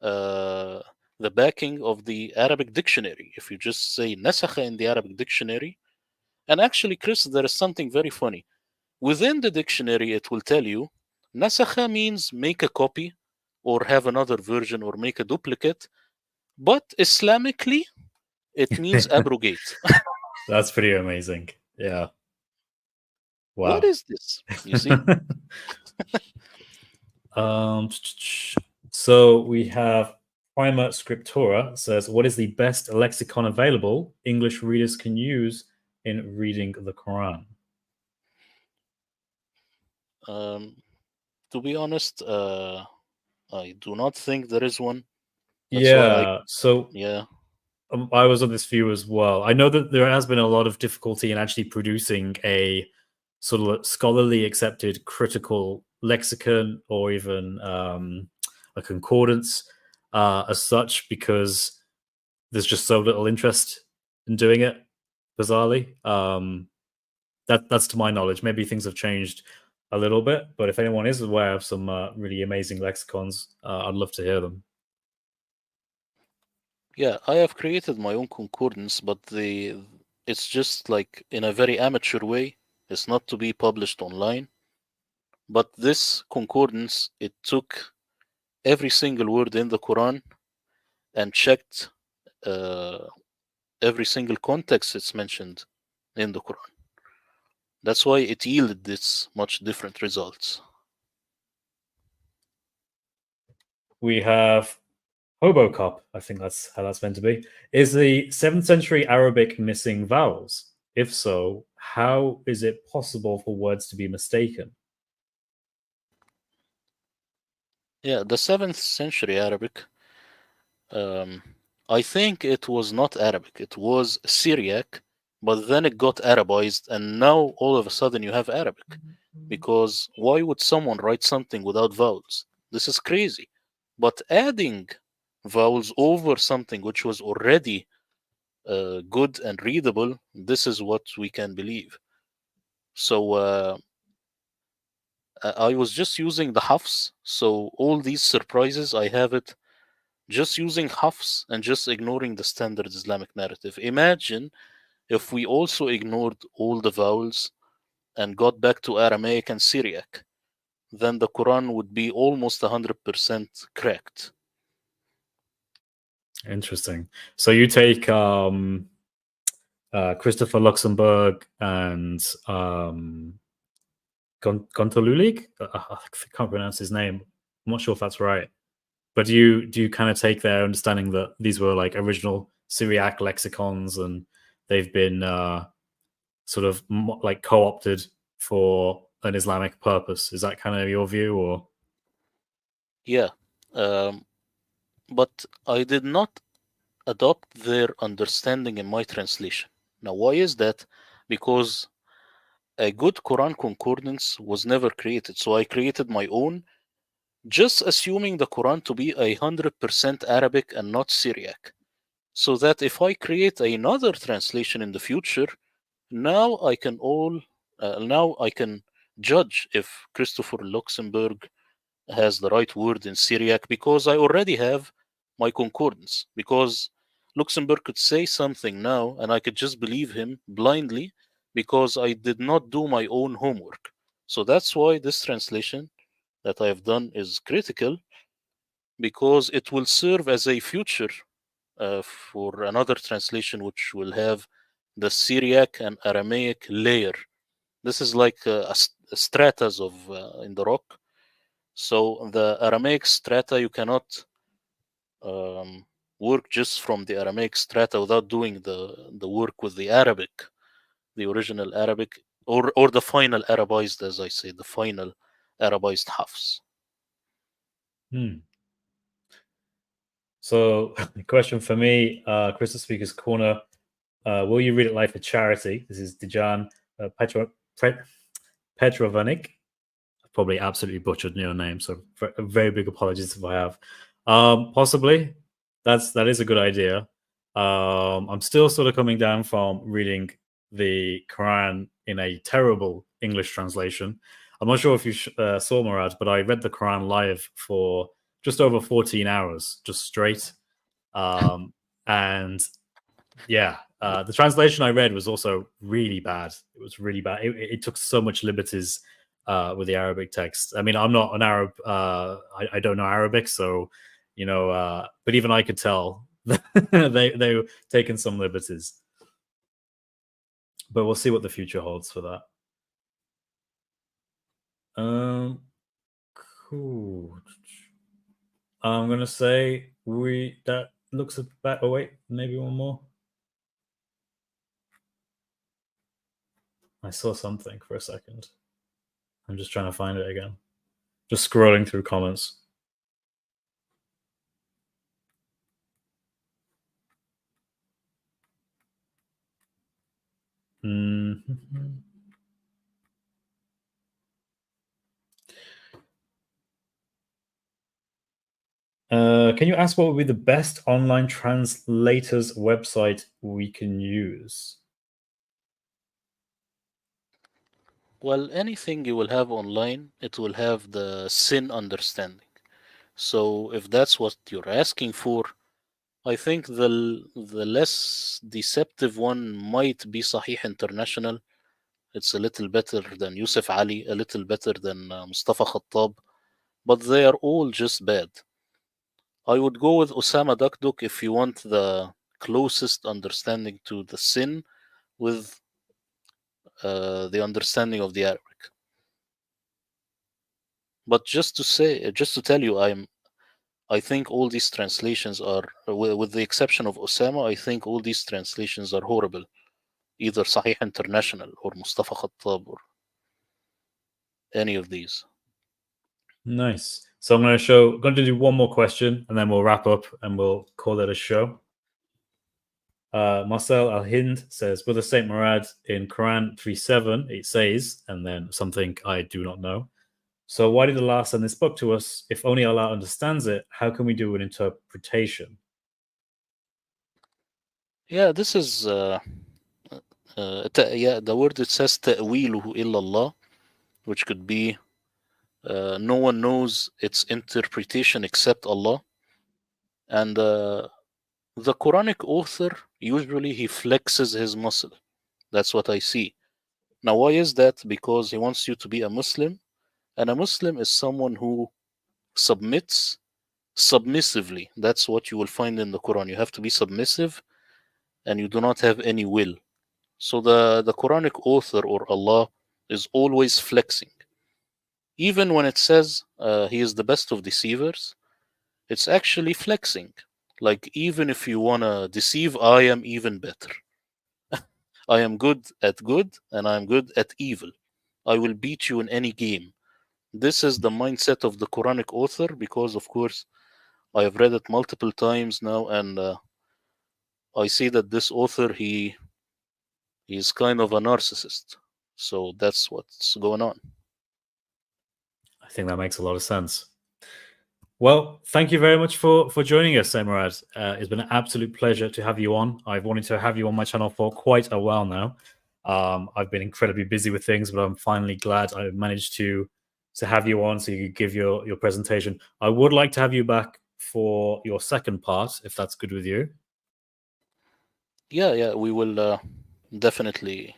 the backing of the Arabic dictionary. If you just say nasakha in the Arabic dictionary, and actually, Chris, there is something very funny. Within the dictionary, it will tell you nasakha means make a copy or have another version or make a duplicate. But Islamically, it means abrogate. That's pretty amazing. Yeah. Wow. What is this? You see? So we have Prima Scriptura says, what is the best lexicon available English readers can use in reading the Quran? To be honest, I do not think there is one. That's yeah. Yeah. I was on this view as well. I know that there has been a lot of difficulty in actually producing a sort of scholarly accepted critical lexicon or even a concordance as such, because there's just so little interest in doing it, bizarrely. That's to my knowledge. Maybe things have changed a little bit, but if anyone is aware of some really amazing lexicons, I'd love to hear them. Yeah, I have created my own concordance, but it's just in a very amateur way. It's not to be published online. But this concordance, it took every single word in the Quran and checked every single context it's mentioned in the Quran. That's why it yielded this much different results. We have Hobocop, I think that's how that's meant to be. Is the 7th century Arabic missing vowels? If so, how is it possible for words to be mistaken? Yeah, the 7th century Arabic. I think it was not Arabic. It was Syriac, but then it got Arabized, and now all of a sudden you have Arabic. Because why would someone write something without vowels? This is crazy. But adding vowels over something which was already good and readable, this is what we can believe. So I was just using the Hafs. So all these surprises, I have it just using Hafs and just ignoring the standard Islamic narrative. Imagine if we also ignored all the vowels and got back to Aramaic and Syriac, then the Quran would be almost 100% correct. Interesting. So you take Christopher Luxembourg and Gontolulik. I can't pronounce his name. I'm not sure if that's right. But do you kind of take their understanding that these were like original Syriac lexicons and they've been sort of like co-opted for an Islamic purpose? Is that kind of your view, or? Yeah, but I did not adopt their understanding in my translation. Now, why is that? Because a good Quran concordance was never created. So I created my own, just assuming the Quran to be 100% Arabic and not Syriac. So that if I create another translation in the future, now I can judge if Christopher Luxembourg has the right word in Syriac because I already have my concordance. Because Luxembourg could say something now and I could just believe him blindly because I did not do my own homework. So that's why this translation that I have done is critical because it will serve as a future for another translation which will have the Syriac and Aramaic layer. This is like a stratas of in the rock. So the Aramaic strata, you cannot work just from the Aramaic strata without doing the work with the Arabic, the original Arabic, or the final Arabized, as I say, the final Arabized Hafs. So, the question for me, Crystal Speaker's Corner, will you read it live for charity? This is Dejan Petrovanik. I've probably absolutely butchered your name, so very big apologies if I have. Possibly, that is a good idea. I'm still sort of coming down from reading the Quran in a terrible English translation. I'm not sure if you saw, Murad, but I read the Quran live for just over 14 hours, just straight. And yeah, the translation I read was also really bad. It was really bad. It took so much liberties with the Arabic text. I mean, I'm not an Arab. I don't know Arabic, so but even I could tell they were taking some liberties. But we'll see what the future holds for that. Cool. I'm gonna say that looks about. Oh wait, maybe one more. I saw something for a second. I'm just trying to find it again. Just scrolling through comments. Mm-hmm. Can you ask what would be the best online translators website we can use? Well, anything you will have online, it will have the sin understanding. So if that's what you're asking for, I think the less deceptive one might be Sahih International. It's a little better than Yusuf Ali, a little better than Mustafa Khattab, but they are all just bad. I would go with Osama Dakduk if you want the closest understanding to the sin with the understanding of the Arabic. But just to tell you, I think all these translations are, with the exception of Osama, I think all these translations are horrible. Either Sahih International or Mustafa Khattab or any of these. Nice. So I'm going to do one more question, and then we'll wrap up and we'll call it a show. Marcel Al-Hind says, Brother Saint Murad, in Quran 3:7, it says, and then something I do not know. So why did Allah send this book to us? If only Allah understands it, how can we do an interpretation? Yeah, this is the word it says تأويله إلا الله, which could be no one knows its interpretation except Allah. And the Quranic author, usually he flexes his muscle. That's what I see. Now, why is that? Because he wants you to be a Muslim, and a Muslim is someone who submits submissively. That's what you will find in the Quran. You have to be submissive, and you do not have any will. So the Quranic author or Allah is always flexing. Even when it says he is the best of deceivers, it's actually flexing. Like, even if you want to deceive, I am even better. I am good at good and I am good at evil. I will beat you in any game. This is the mindset of the Quranic author, because, of course, I have read it multiple times now, and I see that this author, he's kind of a narcissist. So that's what's going on. I think that makes a lot of sense. Well, thank you very much for joining us, Saint Murad. It's been an absolute pleasure to have you on. I've wanted to have you on my channel for quite a while now. I've been incredibly busy with things, but I'm finally glad I managed to have you on so you could give your presentation. I would like to have you back for your second part, if that's good with you. Yeah, we will definitely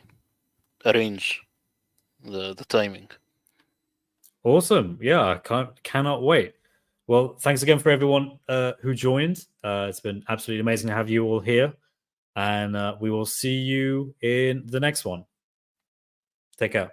arrange the timing. Awesome. Yeah, I cannot wait. Well, thanks again for everyone who joined. It's been absolutely amazing to have you all here. And we will see you in the next one. Take care.